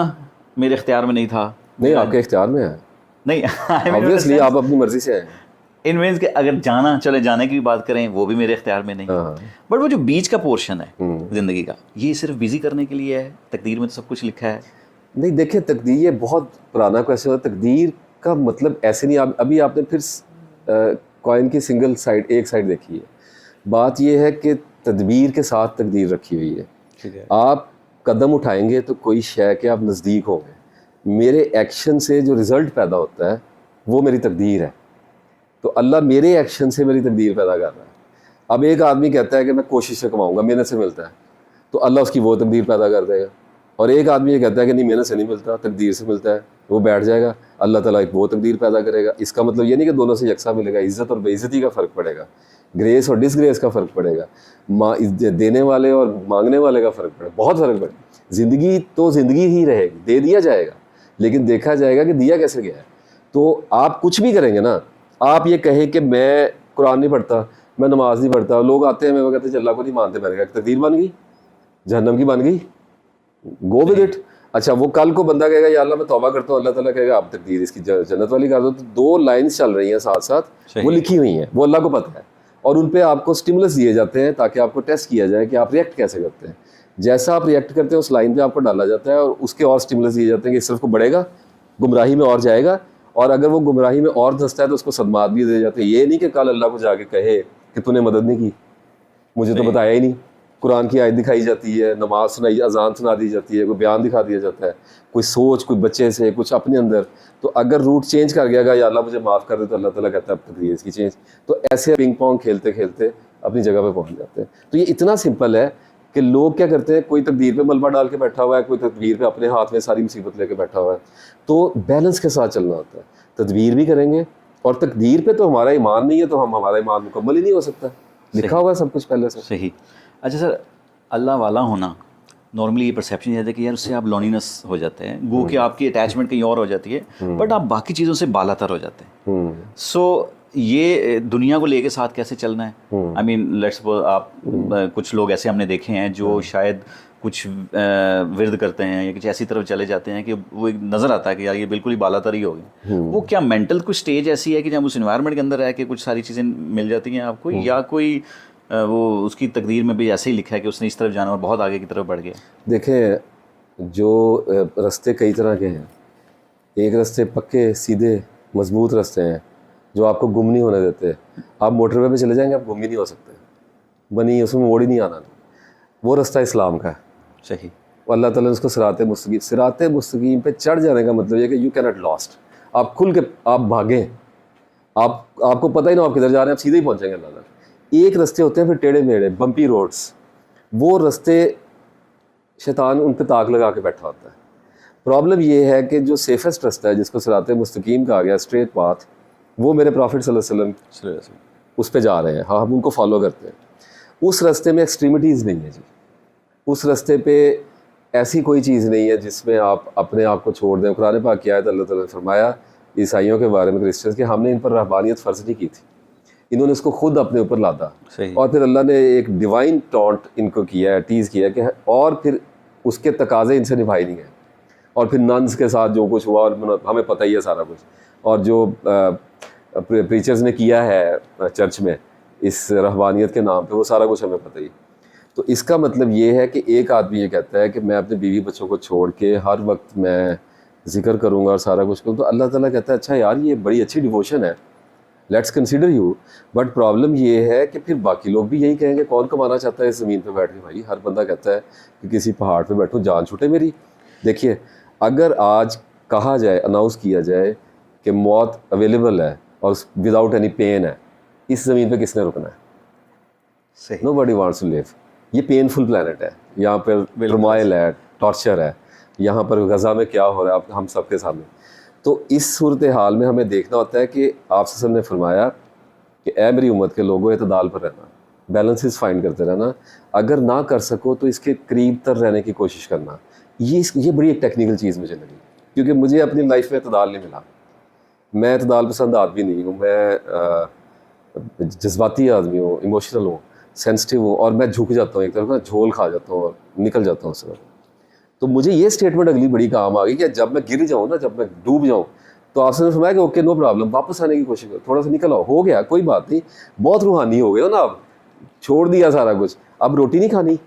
मेरे इख्तियार में नहीं था। नहीं, आपके इख्तियार में है। नहीं, ऑब्वियसली आप अपनी मर्जी से आए। इन मीन्स के अगर जाना, चले जाने की भी बात करें, वो भी मेरे इख्तियार में नहीं। बट वो जो बीच का पोर्शन है ज़िंदगी का, ये सिर्फ बिजी करने के लिए है। तकदीर में तो सब कुछ लिखा है। नहीं, देखिए, तकदीर ये बहुत पुराना क्वेश्चन है। तकदीर का मतलब ऐसे नहीं, अभी आपने फिर कॉइन की सिंगल साइड, एक साइड देखी है। बात ये है कि तदबीर के साथ तकदीर रखी हुई है। ठीक है। आप कदम उठाएंगे तो कोई शय के आप नज़दीक होंगे। मेरे एक्शन से जो रिज़ल्ट पैदा होता है वो मेरी तकदीर है। तो अल्लाह मेरे एक्शन से मेरी तकदीर पैदा कर रहा है। अब एक आदमी कहता है कि मैं कोशिश से कमाऊँगा, मेहनत से मिलता है, तो अल्लाह उसकी वो तकदीर पैदा कर देगा। और एक आदमी ये कहता है कि नहीं, मेहनत से नहीं मिलता, तकदीर से मिलता है, वो बैठ जाएगा, अल्लाह ताला एक वो तकदीर पैदा करेगा। इसका मतलब ये नहीं कि दोनों से यकसा मिलेगा। इज़्ज़त और बेइज़्ज़ती का फ़र्क पड़ेगा, ग्रेस और डिसग्रेस का फ़र्क पड़ेगा, देने वाले और मांगने वाले का फ़र्क पड़ेगा, बहुत फ़र्क पड़ेगा। ज़िंदगी तो ज़िंदगी ही रहेगी, दे दिया जाएगा, लेकिन देखा जाएगा कि दिया कैसे गया है। तो आप कुछ भी करेंगे ना, आप ये कहें कि मैं कुरान नहीं पढ़ता, मैं नमाज़ नहीं पढ़ता, लोग आते हैं, मैं वो कहते हैं अल्लाह को नहीं मानते, मैंने कहा तकदीर बन गई, जहन्नम की बन गई, गो विद इट। अच्छा, वो कल को बंदा कहेगा या अल्लाह मैं तौबा करता हूँ, अल्लाह ताला कहेगा आप तकदीर इसकी जन्नत वाली कर दो। तो दो लाइन्स चल रही हैं साथ साथ, वो लिखी हुई हैं, वो अल्लाह को पता है, और उन पे आपको स्टिमुलस दिए जाते हैं ताकि आपको टेस्ट किया जाए कि आप रिएक्ट कैसे करते हैं। जैसा आप रिएक्ट करते हैं उस लाइन पे आपको डाला जाता है, और उसके और स्टिमुलस दिए जाते हैं कि इस तरफ को बढ़ेगा, गुमराही में और जाएगा, और अगर वो गुमराही में और धंसता है तो उसको सदमात भी दिए जाते हैं। ये नहीं कि कल अल्लाह को जाके कहे कि तूने मदद नहीं की, मुझे तो बताया ही नहीं, कुरान की आयत दिखाई जाती है, नमाज सुनाई, अजान सुना दी जाती है, कोई बयान दिखा दिया जाता है, कोई सोच, कोई बच्चे से कुछ अपने अंदर, तो अगर रूट चेंज कर गया या अल्लाह मुझे माफ़ कर दे तो अल्लाह ताला कहता है अब तकदीर इसकी चेंज। तो ऐसे पिंग पोंग खेलते खेलते अपनी जगह पे पहुंच जाते हैं। तो ये इतना सिंपल है कि लोग क्या करते हैं, कोई तकदीर पे मलबा डाल के बैठा हुआ है, कोई तकदीर पे अपने हाथ में सारी मुसीबत लेके बैठा हुआ है। तो बैलेंस के साथ चलना होता है, तदबीर भी करेंगे और तकदीर पे तो हमारा ईमान नहीं है तो हमारा ईमान मुकम्मल ही नहीं हो सकता, लिखा हुआ है सब कुछ पहले से। सही। अच्छा सर, अल्लाह वाला होना नॉर्मली ये परसेप्शन ये है कि यार उससे आप लॉनीनेस हो जाते हैं, गो कि आपकी अटैचमेंट कहीं और हो जाती है, बट आप बाकी चीज़ों से बालातर हो जाते हैं। सो ये दुनिया को लेके साथ कैसे चलना है? आई मीन लेट्स सपोज आप कुछ लोग ऐसे हमने देखे हैं जो शायद कुछ विरद करते हैं या कुछ ऐसी तरफ चले जाते हैं कि वो एक नज़र आता है कि यार ये बिल्कुल ही बालातर ही हो गए। वो क्या मेंटल कुछ स्टेज ऐसी है कि जब उस एनवायरनमेंट के अंदर रह के कुछ सारी चीज़ें मिल जाती हैं आपको, या कोई वो उसकी तकदीर में भी ऐसे ही लिखा है कि उसने इस तरफ जाना और बहुत आगे की तरफ बढ़ गया? देखें, जो रास्ते कई तरह के हैं। एक रास्ते पक्के सीधे मजबूत रास्ते हैं जो आपको गुम नहीं होने देते। आप मोटरवे पे चले जाएंगे, आप गुम ही नहीं हो सकते, बनी उसमें मोड़ ही नहीं आना। वो रास्ता इस्लाम का है। सही। अल्लाह ताला ने उसको सिराते मुस्तकीम पे चढ़ जाने का मतलब ये कि यू कैन नॉट लॉस्ट। आप खुल के आप भागें, आपको पता ही ना आप किधर जा रहे हैं, आप सीधे ही पहुंचेंगे अल्लाह तक। एक रास्ते होते हैं फिर टेढ़े मेढ़े बम्पी रोड्स, वो रास्ते शैतान उन पे ताक लगा के बैठा होता है। प्रॉब्लम ये है कि जो सेफेस्ट रास्ता है जिसको सिराते मुस्तकीम कहा गया, स्ट्रेट पाथ, वो मेरे प्रॉफिट सल्लल्लाहु अलैहि वसल्लम उस पे जा रहे हैं। हाँ, हम उनको फॉलो करते हैं। उस रास्ते में एक्सट्रीमिटीज़ नहीं है जी। उस रास्ते पे ऐसी कोई चीज़ नहीं है जिसमें आप अपने आप को छोड़ दें। कुरान पाक की आयत अल्लाह ताला ने फरमाया ईसाइयों के बारे में, क्रिश्चियंस के, हमने इन पर रहबानियत फ़र्ज नहीं की थी, इन्होंने इसको खुद अपने ऊपर लादा। और फिर अल्लाह ने एक डिवाइन टॉन्ट इनको किया है, टीज़ किया है कि और फिर उसके तकाजे इनसे निभाए नहीं गए। और फिर नन्स के साथ जो कुछ हुआ और हमें पता ही है सारा कुछ, और जो प्रीचर्स ने किया है चर्च में इस रहबानियत के नाम पे, वो सारा कुछ हमें पता ही। तो इसका मतलब ये है कि एक आदमी ये कहता है कि मैं अपने बीवी बच्चों को छोड़ के हर वक्त मैं जिक्र करूँगा और सारा कुछ करूँ, तो अल्लाह ताला कहता है अच्छा यार ये बड़ी अच्छी डिवोशन है, let's consider you. But problem ये है कि फिर बाकी लोग भी यही कहेंगे, कौन कमाना चाहता है इस ज़मीन पे बैठ के? भाई हर बंदा कहता है कि किसी पहाड़ पे बैठूं, जान छूटे मेरी। देखिए, अगर आज कहा जाए, अनाउंस किया जाए कि मौत अवेलेबल है और विदाउट एनी पेन है, इस ज़मीन पे किसने रुकना है? सही। Nobody wants to live. ये पेनफुल प्लेनेट है, यहाँ पर ट्रमाइल है, टॉर्चर है, यहाँ पर गज़ा में क्या हो रहा है हम सबके सामने। तो इस सूरत हाल में हमें देखना होता है कि आप सल्लल्लाहु अलैहि वसल्लम ने फरमाया कि ए मेरी उम्मत के लोगों, एतदाल पर रहना, बैलेंसेस फाइंड करते रहना, अगर ना कर सको तो इसके करीब तर रहने की कोशिश करना। ये बड़ी एक टेक्निकल चीज़ मुझे लगी, क्योंकि मुझे अपनी लाइफ में एतदाल नहीं मिला। मैं एतदाल पसंद आदमी नहीं हूँ, मैं जज्बाती आदमी हूँ, इमोशनल हूँ, सेंसिटिव हूँ, और मैं झुक जाता हूँ, एक तरफ ना झोल खा जाता हूँ और निकल जाता हूँ उस तरफ। तो मुझे ये स्टेटमेंट अगली बड़ी काम आ गई कि जब मैं गिर जाऊँ ना, जब मैं डूब जाऊँ, तो आपसे फरमाया कि ओके नो प्रॉब्लम, वापस आने की कोशिश करो, थोड़ा सा निकल आओ, हो गया कोई बात नहीं, बहुत रूहानी हो गए हो ना, अब छोड़ दिया सारा कुछ, अब रोटी नहीं खानी,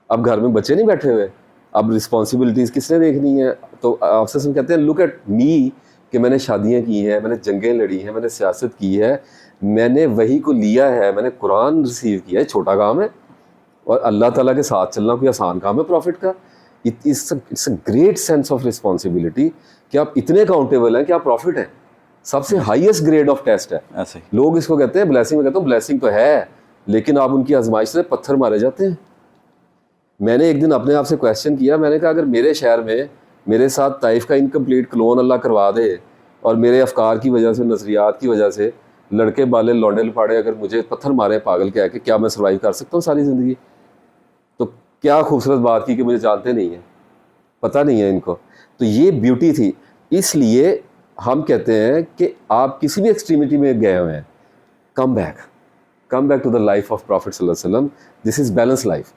अब घर में बच्चे नहीं बैठे हुए, अब रिस्पॉन्सिबिलिटीज़ किसने देखनी है? तो आपसे कहते हैं लुक एट मी, कि मैंने शादियाँ की हैं, मैंने जंगें लड़ी हैं, मैंने सियासत की है, मैंने वही को लिया है, मैंने कुरान रिसीव किया है, छोटा काम है, और अल्लाह ताला के साथ चलना कोई आसान काम है प्रॉफिट का। It's a great sense of responsibility कि आप इतने अकाउंटेबल हैं कि आप प्रॉफिट हैं। सबसे हाईएस्ट ग्रेड ऑफ टेस्ट है। ऐसे लोग इसको कहते हैं ब्लेसिंग, मैं कहता हूँ ब्लेसिंग तो है, लेकिन आप उनकी आजमाइश से पत्थर मारे जाते हैं। मैंने एक दिन अपने आप से क्वेश्चन किया, मैंने कहा अगर मेरे शहर में मेरे साथ ताइफ का इनकम्प्लीट क्लोन अल्लाह करवा दे और मेरे अफकार की वजह से, नज़रियात की वजह से लड़के बाले लौंडे लफाड़े अगर मुझे पत्थर मारे पागल कह के, क्या मैं सर्वाइव कर सकता हूँ सारी ज़िंदगी? तो क्या खूबसूरत बात की कि मुझे जानते नहीं हैं, पता नहीं है इनको। तो ये ब्यूटी थी। इसलिए हम कहते हैं कि आप किसी भी एक्सट्रीमिटी में गए हुए हैं, come back to the life of prophet सल्लल्लाहु अलैहि वसल्लम। This is balance life.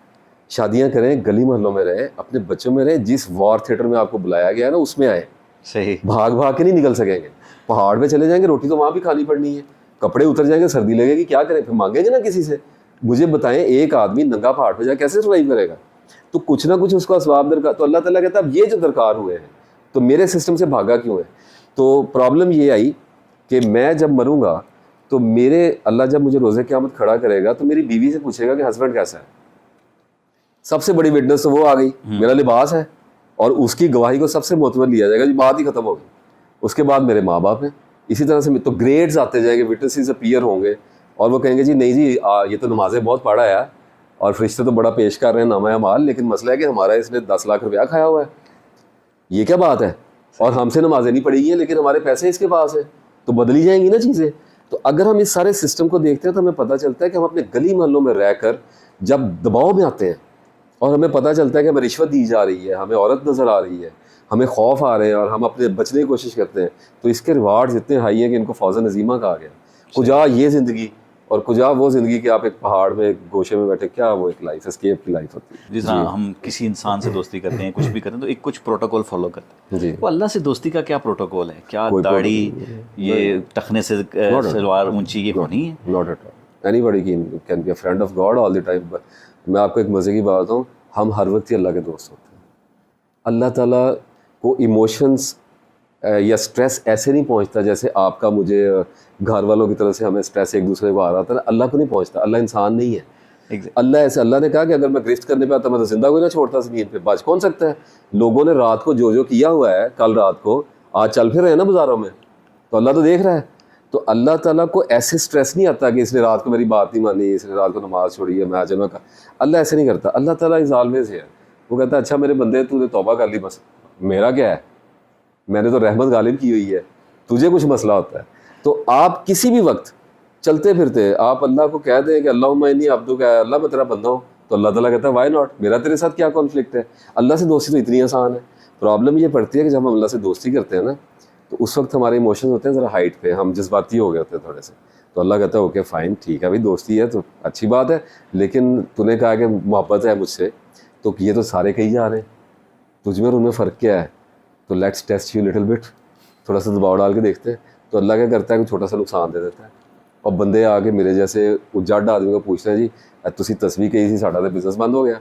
शादियाँ करें, गली मोहल्लों में रहें, अपने बच्चों में रहें, जिस वॉर थिएटर में आपको बुलाया गया है ना उसमें आए। सही। भाग के नहीं निकल सकेंगे। पहाड़ पे चले जाएंगे, रोटी तो वहाँ भी खानी पड़नी है, कपड़े उतर जाएंगे, सर्दी लगेगी, क्या करें? फिर मांगेंगे ना किसी से। मुझे बताएं, एक आदमी नंगा पहाड़ पे जाए कैसे सर्वाइव करेगा? तो कुछ ना कुछ उसको असबाब दरकार। तो अल्लाह ताला कहता है अब ये जो दरकार हुए हैं तो मेरे सिस्टम से भागा क्यों है? तो प्रॉब्लम ये आई कि मैं जब मरूंगा तो मेरे अल्लाह जब मुझे रोज़े क़यामत खड़ा करेगा तो मेरी बीवी से पूछेगा कि हस्बैंड कैसा है, सबसे बड़ी विटनेस तो वो आ गई, मेरा लिबास है, और उसकी गवाही को सबसे मोतबर लिया जाएगा जी, बात ही खत्म हो गई। उसके बाद मेरे माँ बाप हैं। इसी तरह से तो ग्रेड्स आते जाएंगे, विटनेसेस अपीयर होंगे और वो कहेंगे जी नहीं जी ये तो नमाजें बहुत पढ़ा है और फरिश्ते तो बड़ा पेश कर रहे हैं नामा माल, लेकिन मसला है कि हमारा इसने 10 लाख रुपया खाया हुआ है, ये क्या बात है, और हमसे नमाजें नहीं पढ़ी हैं लेकिन हमारे पैसे इसके पास है, तो बदली जाएंगी ना चीज़ें। तो अगर हम इस सारे सिस्टम को देखते हैं तो हमें पता चलता है कि हम अपने गली मोहल्लों में रहकर जब दबाव में आते हैं और हमें पता चलता है कि हमें रिश्वत दी जा रही है, हमें औरत नज़र आ रही है, हमें खौफ आ रहे हैं और हम अपने बचने की कोशिश करते हैं, तो इसके रिवार्ड्स इतने हाई हैं कि इनको फौजन नजीमा कहा गया। कुजा ये ज़िंदगी और कुजा वो ज़िंदगी कि आप एक पहाड़ में एक गोशे में बैठे, क्या वो एक लाइफ एस्केप की लाइफ होती है। जिस तरह हम किसी इंसान से दोस्ती करते हैं, कुछ भी करते हैं, तो एक कुछ प्रोटोकॉल फॉलो करते हैं। जी, वो अल्लाह से दोस्ती का क्या प्रोटोकॉल है? क्या कोई दाढ़ी, protocol ये टखने से सलवार ऊंची, ये होनी है? Not at all. Anybody can be a friend of God all the time. मैं आपको एक मज़े की बात बताऊँ, हम हर वक्त ही अल्लाह के दोस्त होते हैं। अल्लाह ताला को इमोशंस या स्ट्रेस ऐसे नहीं पहुंचता जैसे आपका मुझे घर वालों की तरफ से हमें स्ट्रेस एक दूसरे को आ रहा था ना, अल्लाह को नहीं पहुंचता। अल्लाह इंसान नहीं है। अल्लाह ऐसे, अल्लाह ने कहा कि अगर मैं गिरफ्त करने पे आता मैं तो जिंदा कोई ना छोड़ता ज़मीन पे, बच कौन सकता है। लोगों ने रात को जो जो किया हुआ है, कल रात को आज चल फिर रहे हैं ना बाज़ारों में, तो अल्लाह तो देख रहा है। तो अल्लाह ताला को ऐसे स्ट्रेस नहीं आता कि इसने रात को मेरी बात नहीं मानी, इसने रात को नमाज छोड़ी है, मैं चलो का। अल्लाह ऐसे नहीं करता। अल्लाह ताला इस ऑलवेज है। वो कहता है अच्छा मेरे बंदे तूने तौबा कर ली, बस मेरा क्या है, मैंने तो रहमत गालिब की हुई है, तुझे कुछ मसला होता है। तो आप किसी भी वक्त चलते फिरते आप अल्लाह को कह दें कि अल्लाह मैं अब्दू का, अल्लाह मैं तेरा बंदा हूँ, तो अल्लाह ताला कहता है वाई नॉट, मेरा तेरे साथ क्या कॉन्फ्लिक्ट है। अल्लाह से दोस्ती तो इतनी आसान है। प्रॉब्लम ये पड़ती है कि जब हम अल्लाह से दोस्ती करते हैं ना, तो उस वक्त हमारे इमोशंस होते हैं ज़रा हाइट पे, हम जज्बाती हो गए होते हैं थोड़े से। तो अल्लाह कहता है ओके फ़ाइन, ठीक है भाई, दोस्ती है तो अच्छी बात है, लेकिन तूने कहा कि मोहब्बत है मुझसे, तो ये तो सारे कही जा रहे हैं, तुझ में और उनमें फ़र्क क्या है, तो let's test you little bit, थोड़ा सा दबाव डाल के देखते हैं। तो अल्लाह क्या करता है कि छोटा सा नुकसान दे देता है, और बंदे आके मेरे जैसे उजाड़ आदमी को पूछते हैं जी तुसी तस्वीर कही थी, साड़ा तो बिजनेस बंद हो गया,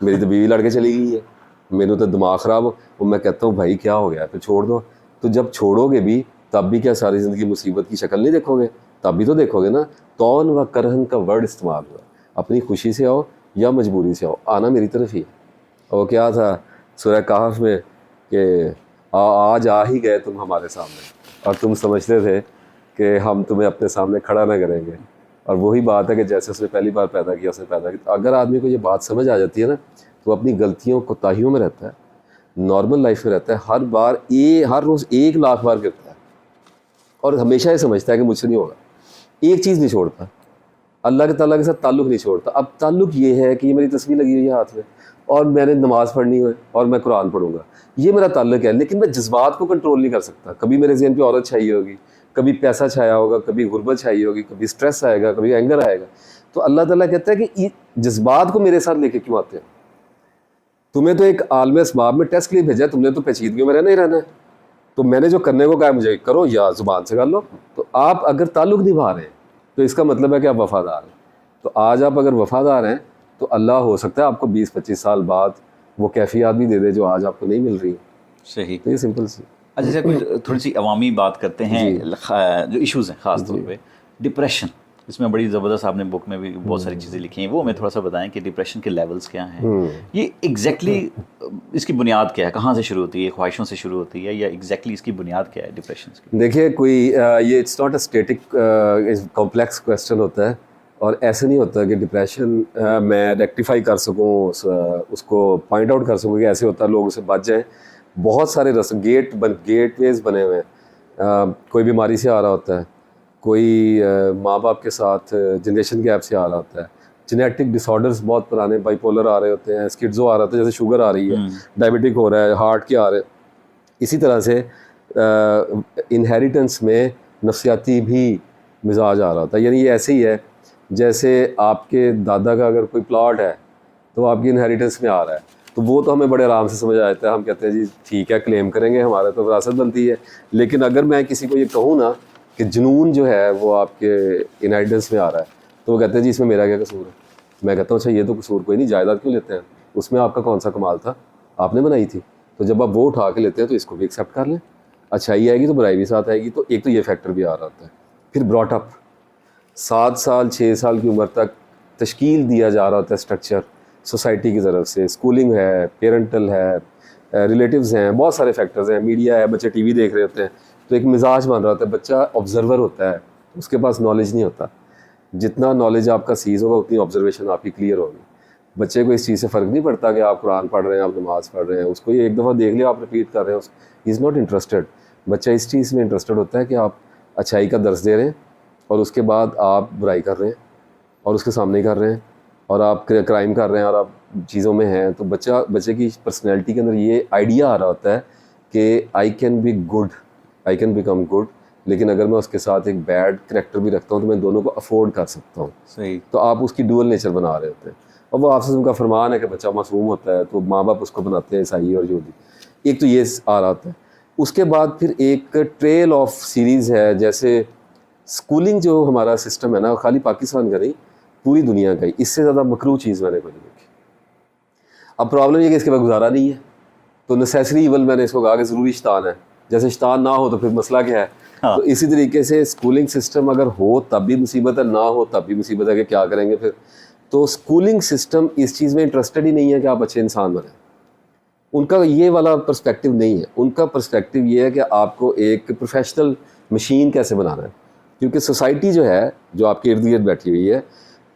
मेरी तो बीवी लड़के चली गई है, मैंने तो दिमाग ख़राब हो। और मैं कहता हूँ भाई क्या हो गया, फिर छोड़ दो। तो जब छोड़ोगे भी तब भी क्या सारी ज़िंदगी मुसीबत की शक्ल नहीं देखोगे, तब भी तो देखोगे ना। तौन व करहन का वर्ड इस्तेमाल हुआ, अपनी खुशी से आओ या मजबूरी से आओ, आना मेरी तरफ ही है। और क्या था सूरह कहफ में कि आज आ ही गए तुम हमारे सामने और तुम समझते थे कि हम तुम्हें अपने सामने खड़ा ना करेंगे। और वही बात है कि जैसे उसने पहली बार पैदा किया उसने पैदा किया। अगर आदमी को ये बात समझ आ जाती है ना, तो अपनी गलतियों कोताहियों में रहता है, नॉर्मल लाइफ में रहता है, हर रोज़ 1 लाख बार गिरता है और हमेशा ये समझता है कि मुझसे नहीं होगा। एक चीज़ नहीं छोड़ता, अल्लाह के ताला के साथ ताल्लुक़ नहीं छोड़ता। अब ताल्लुक़ ये है कि ये मेरी तस्वीर लगी हुई है हाथ में और मैंने नमाज़ पढ़नी है और मैं कुरान पढ़ूंगा, ये मेरा ताल्लुक़ है। लेकिन मैं जज्बात को कंट्रोल नहीं कर सकता। कभी मेरे ज़हन पे औरत छाई होगी, कभी पैसा छाया होगा, कभी गुर्बत छाई होगी, कभी स्ट्रेस आएगा, कभी एंगर आएगा। तो अल्लाह ताला कहता है कि जज्बात को मेरे साथ लेके क्यों आते हैं? तुम्हें तो एक आलम असबाब में टेस्ट के लिए भेजा है, तुमने तो पेचीदगियों में रहना ही रहना है। तो मैंने जो करने को कहा मुझे करो या ज़ुबान से कर लो। तो आप अगर ताल्लुक़ निभा रहे हैं तो इसका मतलब है कि आप वफ़ादार हैं। तो आज आप अगर वफ़ादार हैं तो अल्लाह हो सकता है आपको 20-25 साल बाद वो कैफियत भी दे दे जो आज आपको नहीं मिल रही। सही। तो ये सिंपल सी। अच्छा जैसे कुछ थोड़ी सी अवामी बात करते हैं, जो इश्यूज़ हैं ख़ास तौर पे डिप्रेशन, इसमें बड़ी ज़बरदस्त आपने बुक में भी बहुत सारी चीज़ें लिखी हैं, वो हमें थोड़ा सा बताएं कि डिप्रेशन के लेवल्स क्या हैं, ये एग्जैक्टली इसकी बुनियाद क्या है, कहाँ से शुरू होती है, ख्वाहिशों से शुरू होती है, या एग्जैक्टली इसकी बुनियाद क्या है डिप्रेशन की? देखिए कोई ये it's not a static, complex question होता है। और ऐसे नहीं होता कि डिप्रेशन मैं रेक्टिफाई कर सकूँ, उसको पॉइंट आउट कर सकूँ कि ऐसे होता है, लोग उसे बच जाएँ। बहुत सारे गेटवेज बने हुए हैं। कोई बीमारी से आ रहा होता है, कोई माँ बाप के साथ जनरेशन गैप से आ रहा होता है, जेनेटिक डिसऑर्डर्स बहुत पुराने, बाइपोलर आ रहे होते हैं, स्किज़ो आ रहा होता है, जैसे शुगर आ रही है, डायबिटिक हो रहा है, हार्ट के आ रहे हैं। इसी तरह से इनहेरिटेंस में नफसियाती भी मिजाज आ रहा होता है। यानी ये ऐसे ही है जैसे आपके दादा का अगर कोई प्लॉट है तो आपकी इनहेरिटेंस में आ रहा है, तो वो तो हमें बड़े आराम से समझ आ जाता है। हम कहते हैं जी ठीक है, क्लेम करेंगे, हमारा तो विरासत बनती है। लेकिन अगर मैं किसी को ये कहूँ ना कि जुनून जो है वो आपके इनहेरिटेंस में आ रहा है, तो वो कहते हैं जी इसमें मेरा क्या कसूर है। मैं कहता हूँ अच्छा ये तो कसूर कोई नहीं, जायदाद क्यों लेते हैं, उसमें आपका कौन सा कमाल था, आपने बनाई थी। तो जब आप वो उठा के लेते हैं तो इसको भी एक्सेप्ट कर लें, अच्छाई आएगी तो बुराई भी साथ आएगी। तो एक तो ये फैक्टर भी आ रहा होता है। फिर ब्रॉट अप, 7 साल 6 साल की उम्र तक तश्कील दिया जा रहा होता है स्ट्रक्चर, सोसाइटी की तरफ से, स्कूलिंग है, पेरेंटल है, रिलेटिव्स हैं, बहुत सारे फैक्टर्स हैं, मीडिया है, बच्चे टीवी देख रहे होते हैं, तो एक मिजाज बन रहा होता है, बच्चा ऑब्जर्वर होता है, उसके पास नॉलेज नहीं होता। जितना नॉलेज आपका सीज होगा उतनी ऑब्जर्वेशन आपकी क्लियर होगी। बच्चे को इस चीज़ से फ़र्क नहीं पड़ता कि आप कुरान पढ़ रहे हैं, आप नमाज़ पढ़ रहे हैं, उसको ये एक दफ़ा देख लिया आप रिपीट कर रहे हैं, ही इज़ नॉट इंटरेस्टेड। बच्चा इस चीज़ में इंटरेस्टेड होता है कि आप अच्छाई का दर्स दे रहे हैं और उसके बाद आप बुराई कर रहे हैं और उसके सामने कर रहे हैं और आप क्राइम कर रहे हैं और आप चीज़ों में हैं, तो बच्चे की पर्सनैलिटी के अंदर ये आइडिया आ रहा होता है कि I can be good, I can become good, लेकिन अगर मैं उसके साथ एक बैड करेक्टर भी रखता हूँ तो मैं दोनों को अफोर्ड कर सकता हूँ। सही। तो आप उसकी डुअल नेचर बना रहे होते हैं और वो आपसे उनका फरमान है कि बच्चा मासूम होता है, तो माँ बाप उसको बनाते हैं ईसाई और यहूदी। एक तो ये आ रहा होता है। उसके बाद फिर एक ट्रेल ऑफ सीरीज़ है, जैसे स्कूलिंग जो हमारा सिस्टम है ना, खाली पाकिस्तान का नहीं, पूरी दुनिया का ही, इससे ज़्यादा मकरूह चीज़ मैंने कोई नहीं देखी। अब प्रॉब्लम ये कि इसके बाद गुजारा नहीं है, तो नेसेसरी इवल मैंने इसको कहा कि ज़रूरी शैतान है, जैसे शैतान ना हो तो फिर मसला क्या है। हाँ। तो इसी तरीके से स्कूलिंग सिस्टम अगर हो तब भी मुसीबत है, ना हो तब भी मुसीबत है कि क्या करेंगे फिर। तो स्कूलिंग सिस्टम इस चीज़ में इंटरेस्टेड ही नहीं है कि आप अच्छे इंसान बने। उनका ये वाला पर्सपेक्टिव नहीं है। उनका पर्सपेक्टिव ये है कि आपको एक प्रोफेशनल मशीन कैसे बनाना है, क्योंकि सोसाइटी जो है, जो आपके इर्द गिर्द बैठी हुई है,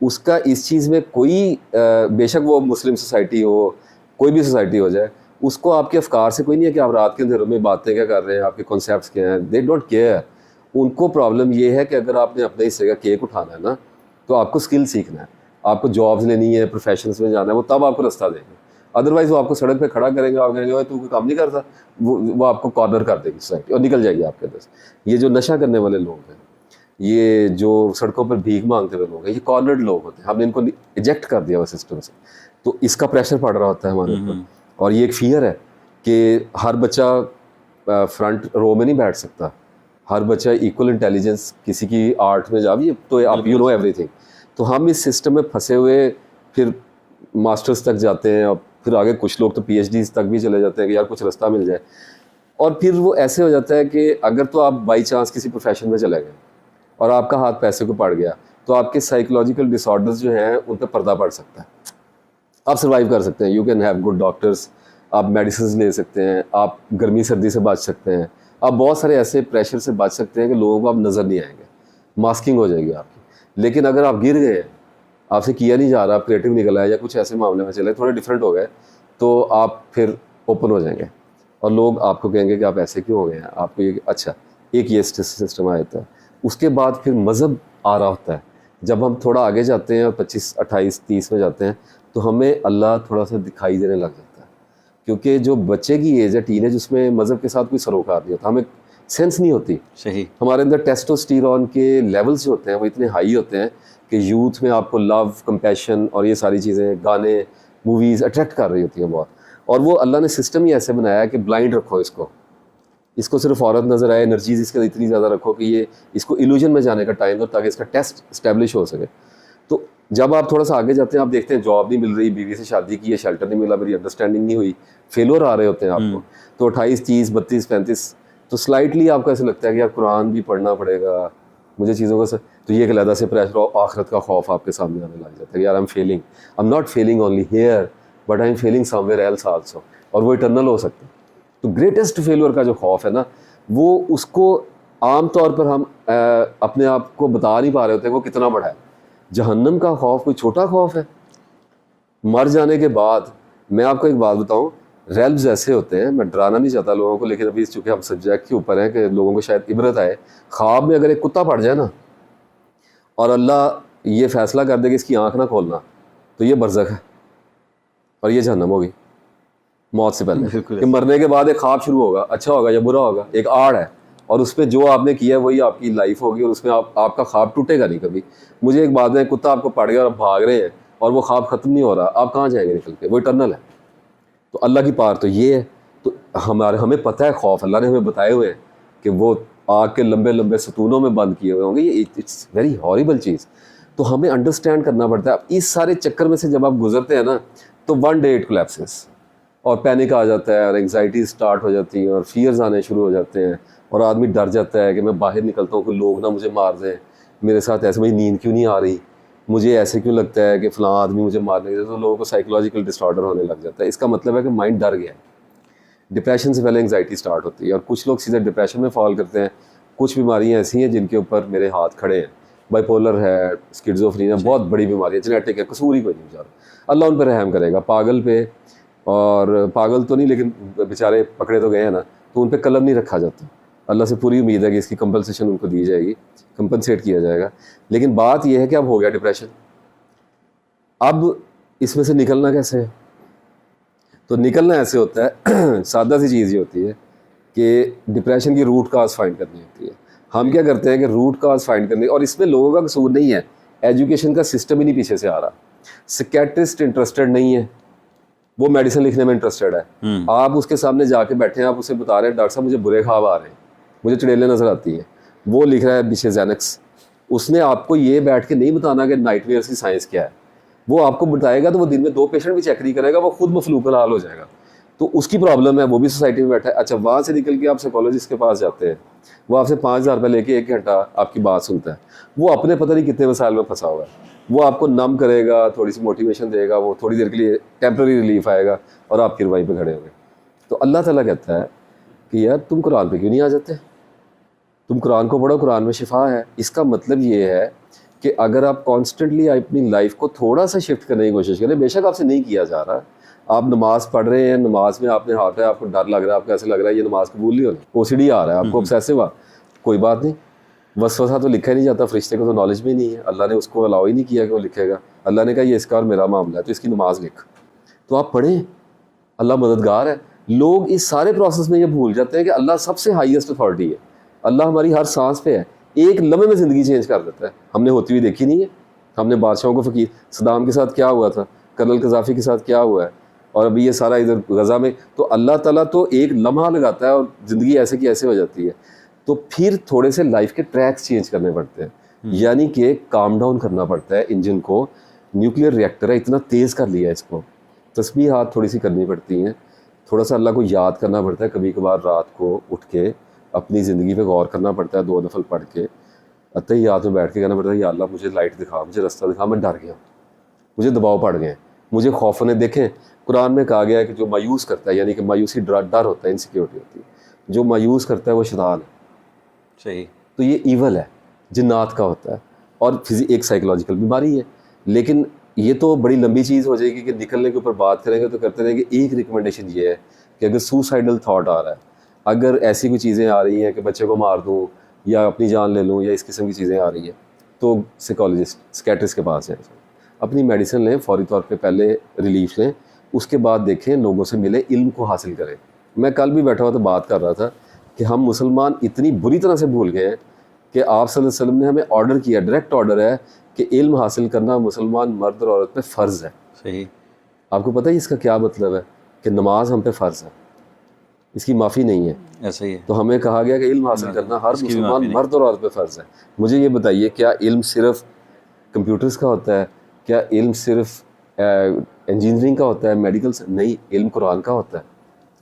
उसका इस चीज़ में कोई बेशक वो मुस्लिम सोसाइटी हो, कोई भी सोसाइटी हो जाए, उसको आपके अफकार से कोई नहीं है कि आप रात के अंधेरों में बातें क्या कर रहे हैं, आपके कॉन्सेप्ट्स क्या हैं, दे डोंट केयर। उनको प्रॉब्लम ये है कि अगर आपने अपने हिस्से का केक उठाना है ना, तो आपको स्किल सीखना है, आपको जॉब्स लेनी है, प्रोफेशंस में जाना है, वो तब आपको रास्ता देंगे। अदरवाइज़ वो आपको सड़क पे खड़ा करेंगे, आप कहेंगे भाई तू कोई काम नहीं करता, वो आपको कॉर्नर कर देगी सोसाइटी और निकल जाएगी आपके अंदर से। ये जो नशा करने वाले लोग हैं, ये जो सड़कों पर भीख मांगते हुए लोग हैं, ये कॉर्नर्ड लोग होते हैं, हमने इनको इजेक्ट कर दिया हुआ सिस्टम से। तो इसका प्रेशर पड़ रहा होता है हमारे ऊपर, और ये एक फियर है कि हर बच्चा फ्रंट रो में नहीं बैठ सकता, हर बच्चा इक्वल इंटेलिजेंस किसी की आर्ट में जावी तो आप यू नो एवरीथिंग। तो हम इस सिस्टम में फंसे हुए फिर मास्टर्स तक जाते हैं, और फिर आगे कुछ लोग तो PhDs तक भी चले जाते हैं कि यार कुछ रास्ता मिल जाए। और फिर वो ऐसे हो जाता है कि अगर तो आप बाई चांस किसी प्रोफेशन में चले गए और आपका हाथ पैसे को पड़ गया, तो आपके साइकोलॉजिकल डिसऑर्डर्स जो हैं उन पर पर्दा पड़ सकता है, आप सर्वाइव कर सकते हैं। You can have good doctors, आप मेडिसिन ले सकते हैं, आप गर्मी सर्दी से बच सकते हैं, आप बहुत सारे ऐसे प्रेशर से बच सकते हैं कि लोगों को आप नज़र नहीं आएंगे, मास्किंग हो जाएगी आपकी। लेकिन अगर आप गिर गए, आपसे किया नहीं जा रहा, आप क्रिएटिव निकला है या कुछ ऐसे मामले में चले थोड़े डिफरेंट हो गए, तो आप फिर ओपन हो जाएंगे और लोग आपको कहेंगे कि आप ऐसे क्यों हो गए हैं, आपको ये अच्छा, एक ये सिस्टम आ जाता है। उसके बाद फिर मज़हब आ रहा होता है। जब हम थोड़ा आगे जाते हैं और 25, 28, 30 में जाते हैं, तो हमें अल्लाह थोड़ा सा दिखाई देने लग जाता है, क्योंकि जो बच्चे की एज है टीनेज, उसमें मज़हब के साथ कोई सरोकार नहीं होता, हमें सेंस नहीं होती। सही। हमारे अंदर टेस्टोस्टेरोन के लेवल्स जो होते हैं वो इतने हाई होते हैं कि यूथ में आपको लव, कंपैशन और ये सारी चीज़ें, गाने, मूवीज़ अट्रैक्ट कर रही होती हैं बहुत। और वो अल्लाह ने सिस्टम ही ऐसे बनाया है कि ब्लाइंड रखो इसको सिर्फ औरत नज़र आए, एनर्जीज इसके इतनी ज़्यादा रखो कि ये इसको इल्यूजन में जाने का टाइम दो ताकि इसका टेस्ट इस्टेब्लिश हो सके। तो जब आप थोड़ा सा आगे जाते हैं, आप देखते हैं जॉब नहीं मिल रही, बीवी से शादी की है, शेल्टर नहीं मिला, मेरी अंडरस्टैंडिंग नहीं हुई, फेलोर आ रहे होते हैं आपको। तो 28, 30, 32, 35, तो स्लाइटली आपको ऐसे लगता है कि यार कुरान भी पढ़ना पड़ेगा मुझे चीज़ों का तो ये एक अलग से प्रेशर और आखिरत का खौफ आपके सामने आने लग जाता है। यार I am not failing only here but I am failing somewhere else also, और वो इटर्नल हो सकता है। तो ग्रेटेस्ट फेलियर का जो खौफ है ना, वो उसको आम तौर पर हम अपने आप को बता नहीं पा रहे होते वो कितना बड़ा है। जहन्नम का खौफ कोई छोटा खौफ है? मर जाने के बाद, मैं आपको एक बात बताऊं, रेल्व्स ऐसे होते हैं, मैं डराना नहीं चाहता लोगों को, लेकिन अभी चूँकि हम सब्जेक्ट के ऊपर हैं कि लोगों को शायद इबरत आए। ख्वाब में अगर एक कुत्ता पड़ जाए ना और अल्लाह ये फ़ैसला कर दे कि इसकी आँख ना खोलना, तो ये बरज़ख है और ये जहन्नम होगी मौत से पहले। कि मरने के बाद एक ख्वाब शुरू होगा, अच्छा होगा या बुरा होगा, एक आड़ है, और उसमें जो आपने किया है वही आपकी लाइफ होगी, और उसमें आपका ख्वाब टूटेगा नहीं कभी। मुझे एक बात है, कुत्ता आपको पड़ गया और आप भाग रहे हैं और वो ख्वाब ख़त्म नहीं हो रहा, आप कहाँ जाएंगे निकल के? वो इटर्नल है। तो अल्लाह की पार तो ये है। तो हमें पता है खौफ, अल्लाह ने हमें बताए हुए हैं कि वो आग के लंबे लंबे सतूनों में बंद किए हुए होंगे। ये इट्स वेरी हॉरिबल चीज़। तो हमें अंडरस्टैंड करना पड़ता है। इस सारे चक्कर में से जब आप गुजरते हैं ना, तो वन डे इट कोलैप्सेस और पैनिक आ जाता है और एंग्जाइटी स्टार्ट हो जाती है और फियर्स आने शुरू हो जाते हैं, और आदमी डर जाता है कि मैं बाहर निकलता हूँ कि लोग ना मुझे मार दें, मेरे साथ ऐसे, मुझे नींद क्यों नहीं आ रही, मुझे ऐसे क्यों लगता है कि फ़लाँ आदमी मुझे मारने के, तो लोगों को साइकोलॉजिकल डिसऑर्डर होने लग जाता है। इसका मतलब है कि माइंड डर गया है। डिप्रेशन से पहले एंग्जाइटी स्टार्ट होती है और कुछ लोग सीधे डिप्रेशन में फॉल करते हैं। कुछ बीमारियां ऐसी हैं जिनके ऊपर मेरे हाथ खड़े हैं, बाइपोलर है, स्किज़ोफ्रेनिया, बहुत बड़ी बीमारी है, जेनेटिक है, कसूर ही कोई नहीं बेचारा, अल्लाह उन पर रहम करेगा। पागल पे, और पागल तो नहीं लेकिन बेचारे पकड़े तो गए हैं ना, तो उन पर कलम नहीं रखा जाता। अल्लाह से पूरी उम्मीद है कि इसकी कंपनसेशन उनको दी जाएगी, कंपनसेट किया जाएगा। लेकिन बात यह है कि अब हो गया डिप्रेशन, अब इसमें से निकलना कैसे है? तो निकलना ऐसे होता है सादा सी चीज़ ये होती है कि डिप्रेशन की रूट काज फाइंड करनी होती है। हम क्या करते हैं कि रूट काज फाइंड करने, और इसमें लोगों का कसूर नहीं है, एजुकेशन का सिस्टम ही नहीं पीछे से आ रहा। साइकियाट्रिस्ट इंटरेस्टेड नहीं है, वो मेडिसिन लिखने में इंटरेस्टेड है। आप उसके सामने जाके बैठे हैं, आप उसे बता रहे हैं डॉक्टर साहब मुझे बुरे ख्वाब आ रहे हैं, मुझे चुड़ैलें नजर आती हैं, वो लिख रहा है बिशेज़ेनेक्स। उसने आपको ये बैठ के नहीं बताना कि नाइटमेयर्स की साइंस क्या है। वो आपको बताएगा तो वो दिन में 2 पेशेंट भी चेक नहीं करेगा, वो खुद मफलूकल हाल हो जाएगा। तो उसकी प्रॉब्लम है, वो भी सोसाइटी में बैठा है। अच्छा, वहाँ से निकल के आप साइकोलॉजिस्ट के पास जाते हैं, वो आपसे 5,000 रुपये लेके 1 घंटा आपकी बात सुनता है। वो अपने पता नहीं कितने मसाइल में फंसा हुआ है, वो आपको नम करेगा, थोड़ी सी मोटिवेशन देगा, वो थोड़ी देर के लिए टेम्प्रेरी रिलीफ आएगा और आप फिर वहीं पर खड़े होंगे। तो अल्लाह ताला कहता है कि यार तुम कुरान पे क्यों नहीं आ जाते, तुम कुरान को पढ़ो, कुरान में शिफा है। इसका मतलब ये है कि अगर आप कॉन्स्टेंटली अपनी लाइफ को थोड़ा सा शिफ्ट करने की कोशिश करें, बेशक आपसे नहीं किया जा रहा, आप नमाज पढ़ रहे हैं, नमाज में आपने हाथ है, आपको डर लग रहा है, आपको ऐसे लग रहा है ये नमाज कबूल नहीं होनी, ओसीडी आ रहा है आपको, ऑब्सेसिव कोई बात नहीं, वसवसा तो लिखा ही नहीं जाता, फरिश्ते को तो नॉलेज भी नहीं है, अल्लाह ने उसको अलाउ ही नहीं किया कि वो लिखेगा। अल्लाह ने कहा ये इसका और मेरा मामला है, तो इसकी नमाज लिख, तो आप पढ़ें, अल्लाह मददगार है। लोग इस सारे प्रोसेस में ये भूल जाते हैं कि अल्लाह सबसे हाईएस्ट अथॉरिटी है, अल्लाह हमारी हर सांस पे है, एक लम्हे में ज़िंदगी चेंज कर देता है। हमने होती हुई देखी नहीं है, हमने बादशाहों को फ़कीर, सदाम के साथ क्या हुआ था, कर्नल कज़ाफ़ी के साथ क्या हुआ है, और अभी ये सारा इधर गज़ा में, तो अल्लाह ताला तो एक लम्हा लगाता है और ज़िंदगी ऐसे की ऐसे हो जाती है। तो फिर थोड़े से लाइफ के ट्रैक्स चेंज करने पड़ते हैं, यानी कि काम डाउन करना पड़ता है इंजन को। न्यूक्लियर रिएक्टर है, इतना तेज़ कर लिया इसको, तस्बीह हाथ थोड़ी सी करनी पड़ती हैं, थोड़ा सा अल्लाह को याद करना पड़ता है, कभी कभार रात को उठ के अपनी ज़िंदगी पे गौर करना पड़ता है, 2 नफल पढ़ के अत्तहियात में बैठ के कहना पड़ता है या अल्लाह मुझे लाइट दिखा, मुझे रास्ता दिखा, मैं डर गया, मुझे दबाव पड़ गए, मुझे खौफ ने। देखें कुरान में कहा गया है कि जो मायूस करता है, यानी कि मायूसी डर होता है, इनसिक्योरिटी होती है, जो मायूस करता है वो शैतान है। सही। तो ये ईवल है, जिन्नात का होता है, और एक साइकोलॉजिकल बीमारी है। लेकिन ये तो बड़ी लंबी चीज़ हो जाएगी कि निकलने के ऊपर बात करेंगे तो करते रहेंगे। एक रिकमेंडेशन ये है कि अगर सुसाइडल थाट आ रहा है, अगर ऐसी कोई चीज़ें आ रही हैं कि बच्चे को मार दूँ या अपनी जान ले लूँ या इस किस्म की चीज़ें आ रही हैं, तो साइकोलॉजिस्ट, साइकियाट्रिस्ट के पास जाएं, अपनी मेडिसिन लें, फौरी तौर पे पहले रिलीफ लें, उसके बाद देखें, लोगों से मिले, इल्म को हासिल करें। मैं कल भी बैठा हुआ तो बात कर रहा था कि हम मुसलमान इतनी बुरी तरह से भूल गए हैं कि आप सल्लल्लाहु अलैहि वसल्लम ने हमें ऑर्डर किया, डायरेक्ट ऑर्डर है कि इल्म हासिल करना मुसलमान मर्द और औरत पे फ़र्ज़ है। सही। आपको पता है इसका क्या मतलब है? कि नमाज हम पे फ़र्ज़ है, इसकी माफ़ी नहीं है। ऐसा ही है। तो हमें कहा गया कि इल्म हासिल करना हर इसकी भी मुसलमान माफ़ी नहीं। मर्द और औरत पे फ़र्ज़ है। मुझे ये बताइए, क्या इल्म सिर्फ कंप्यूटर्स का होता है? क्या इल्म सिर्फ इंजीनियरिंग का होता है, मेडिकल से? नहीं, इल्म कुरान का होता है।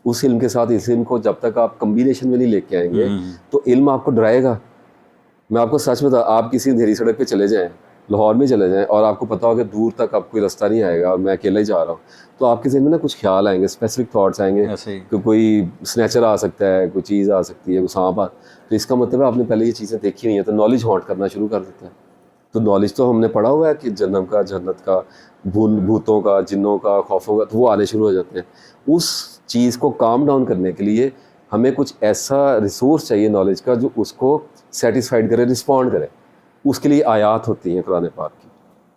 उस इल्म के साथ इस इल्म को जब तक आप कम्बिनेशन में नहीं लेके आएंगे तो इल्म आपको डराएगा। मैं आपको सच बता, आप किसी अंधेरी सड़क पे चले जाएं, लाहौर में चले जाएं, और आपको पता हो कि दूर तक आपको कोई रास्ता नहीं आएगा और मैं अकेला ही जा रहा हूँ, तो आपके ज़हन में ना कुछ ख्याल आएंगे, स्पेसिफिक थॉट्स आएंगे ऐसे ही। कि कोई स्नैचर आ सकता है, कोई चीज़ आ सकती है, कोई सांप आ, तो इसका मतलब है आपने पहले ये चीज़ें देखी हुई हैं, तो नॉलेज हॉन्ट करना शुरू कर देता है। तो नॉलेज तो हमने पढ़ा हुआ है कि जन्नम का, जन्नत का, भूतों का, जिन्नों का, खौफों का, तो वो आने शुरू हो जाते हैं। उस चीज़ को काम डाउन करने के लिए हमें कुछ ऐसा रिसोर्स चाहिए नॉलेज का जो उसको सेटिस्फाइड करे, रिस्पॉन्ड करे। उसके लिए आयात होती हैं कुरान पाक की,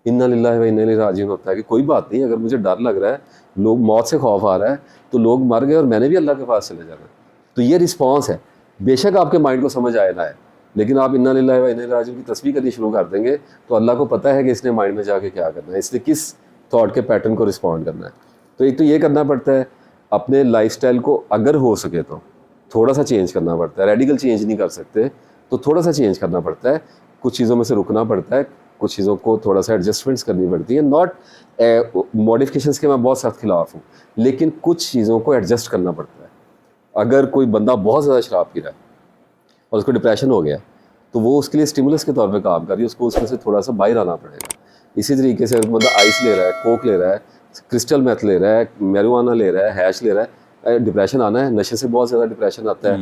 इन्ना लिल्लाहि व इन्ना इलैहि राजिऊन होता है कि कोई बात नहीं, अगर मुझे डर लग रहा है, लोग मौत से खौफ आ रहा है, तो लोग मर गए और मैंने भी अल्लाह के पास चले जाना। तो ये रिस्पॉन्स है। बेशक आपके माइंड को समझ आए ना है, लेकिन आप इन्ना लिल्लाहि व इन्ना इलैहि राजिऊन की तस्बीह करनी शुरू कर देंगे तो अल्लाह को पता है कि इसने माइंड में जाके क्या करना है, इसने किस थॉट के पैटर्न को रिस्पॉन्ड करना है। तो एक तो ये करना पड़ता है, अपने लाइफस्टाइल को अगर हो सके तो थोड़ा सा चेंज करना पड़ता है। रेडिकल चेंज नहीं कर सकते तो थोड़ा सा चेंज करना पड़ता है, कुछ चीज़ों में से रुकना पड़ता है, कुछ चीज़ों को थोड़ा सा एडजस्टमेंट्स करनी पड़ती है। नॉट मॉडिफिकेशंस के मैं बहुत सख्त खिलाफ हूँ, लेकिन कुछ चीज़ों को एडजस्ट करना पड़ता है। अगर कोई बंदा बहुत ज़्यादा शराब पी रहा है और उसको डिप्रेशन हो गया, तो वो उसके लिए स्टिमुलस के तौर पे काम कर रही है, उसको उसमें से थोड़ा सा बाहर आना पड़ेगा। इसी तरीके से बंदा आइस ले रहा है, कोक ले रहा है, क्रिस्टल मेथ ले रहा है, मैरिजुआना ले रहा है, हैश ले रहा है, डिप्रेशन आना है। नशे से बहुत ज़्यादा डिप्रेशन आता है।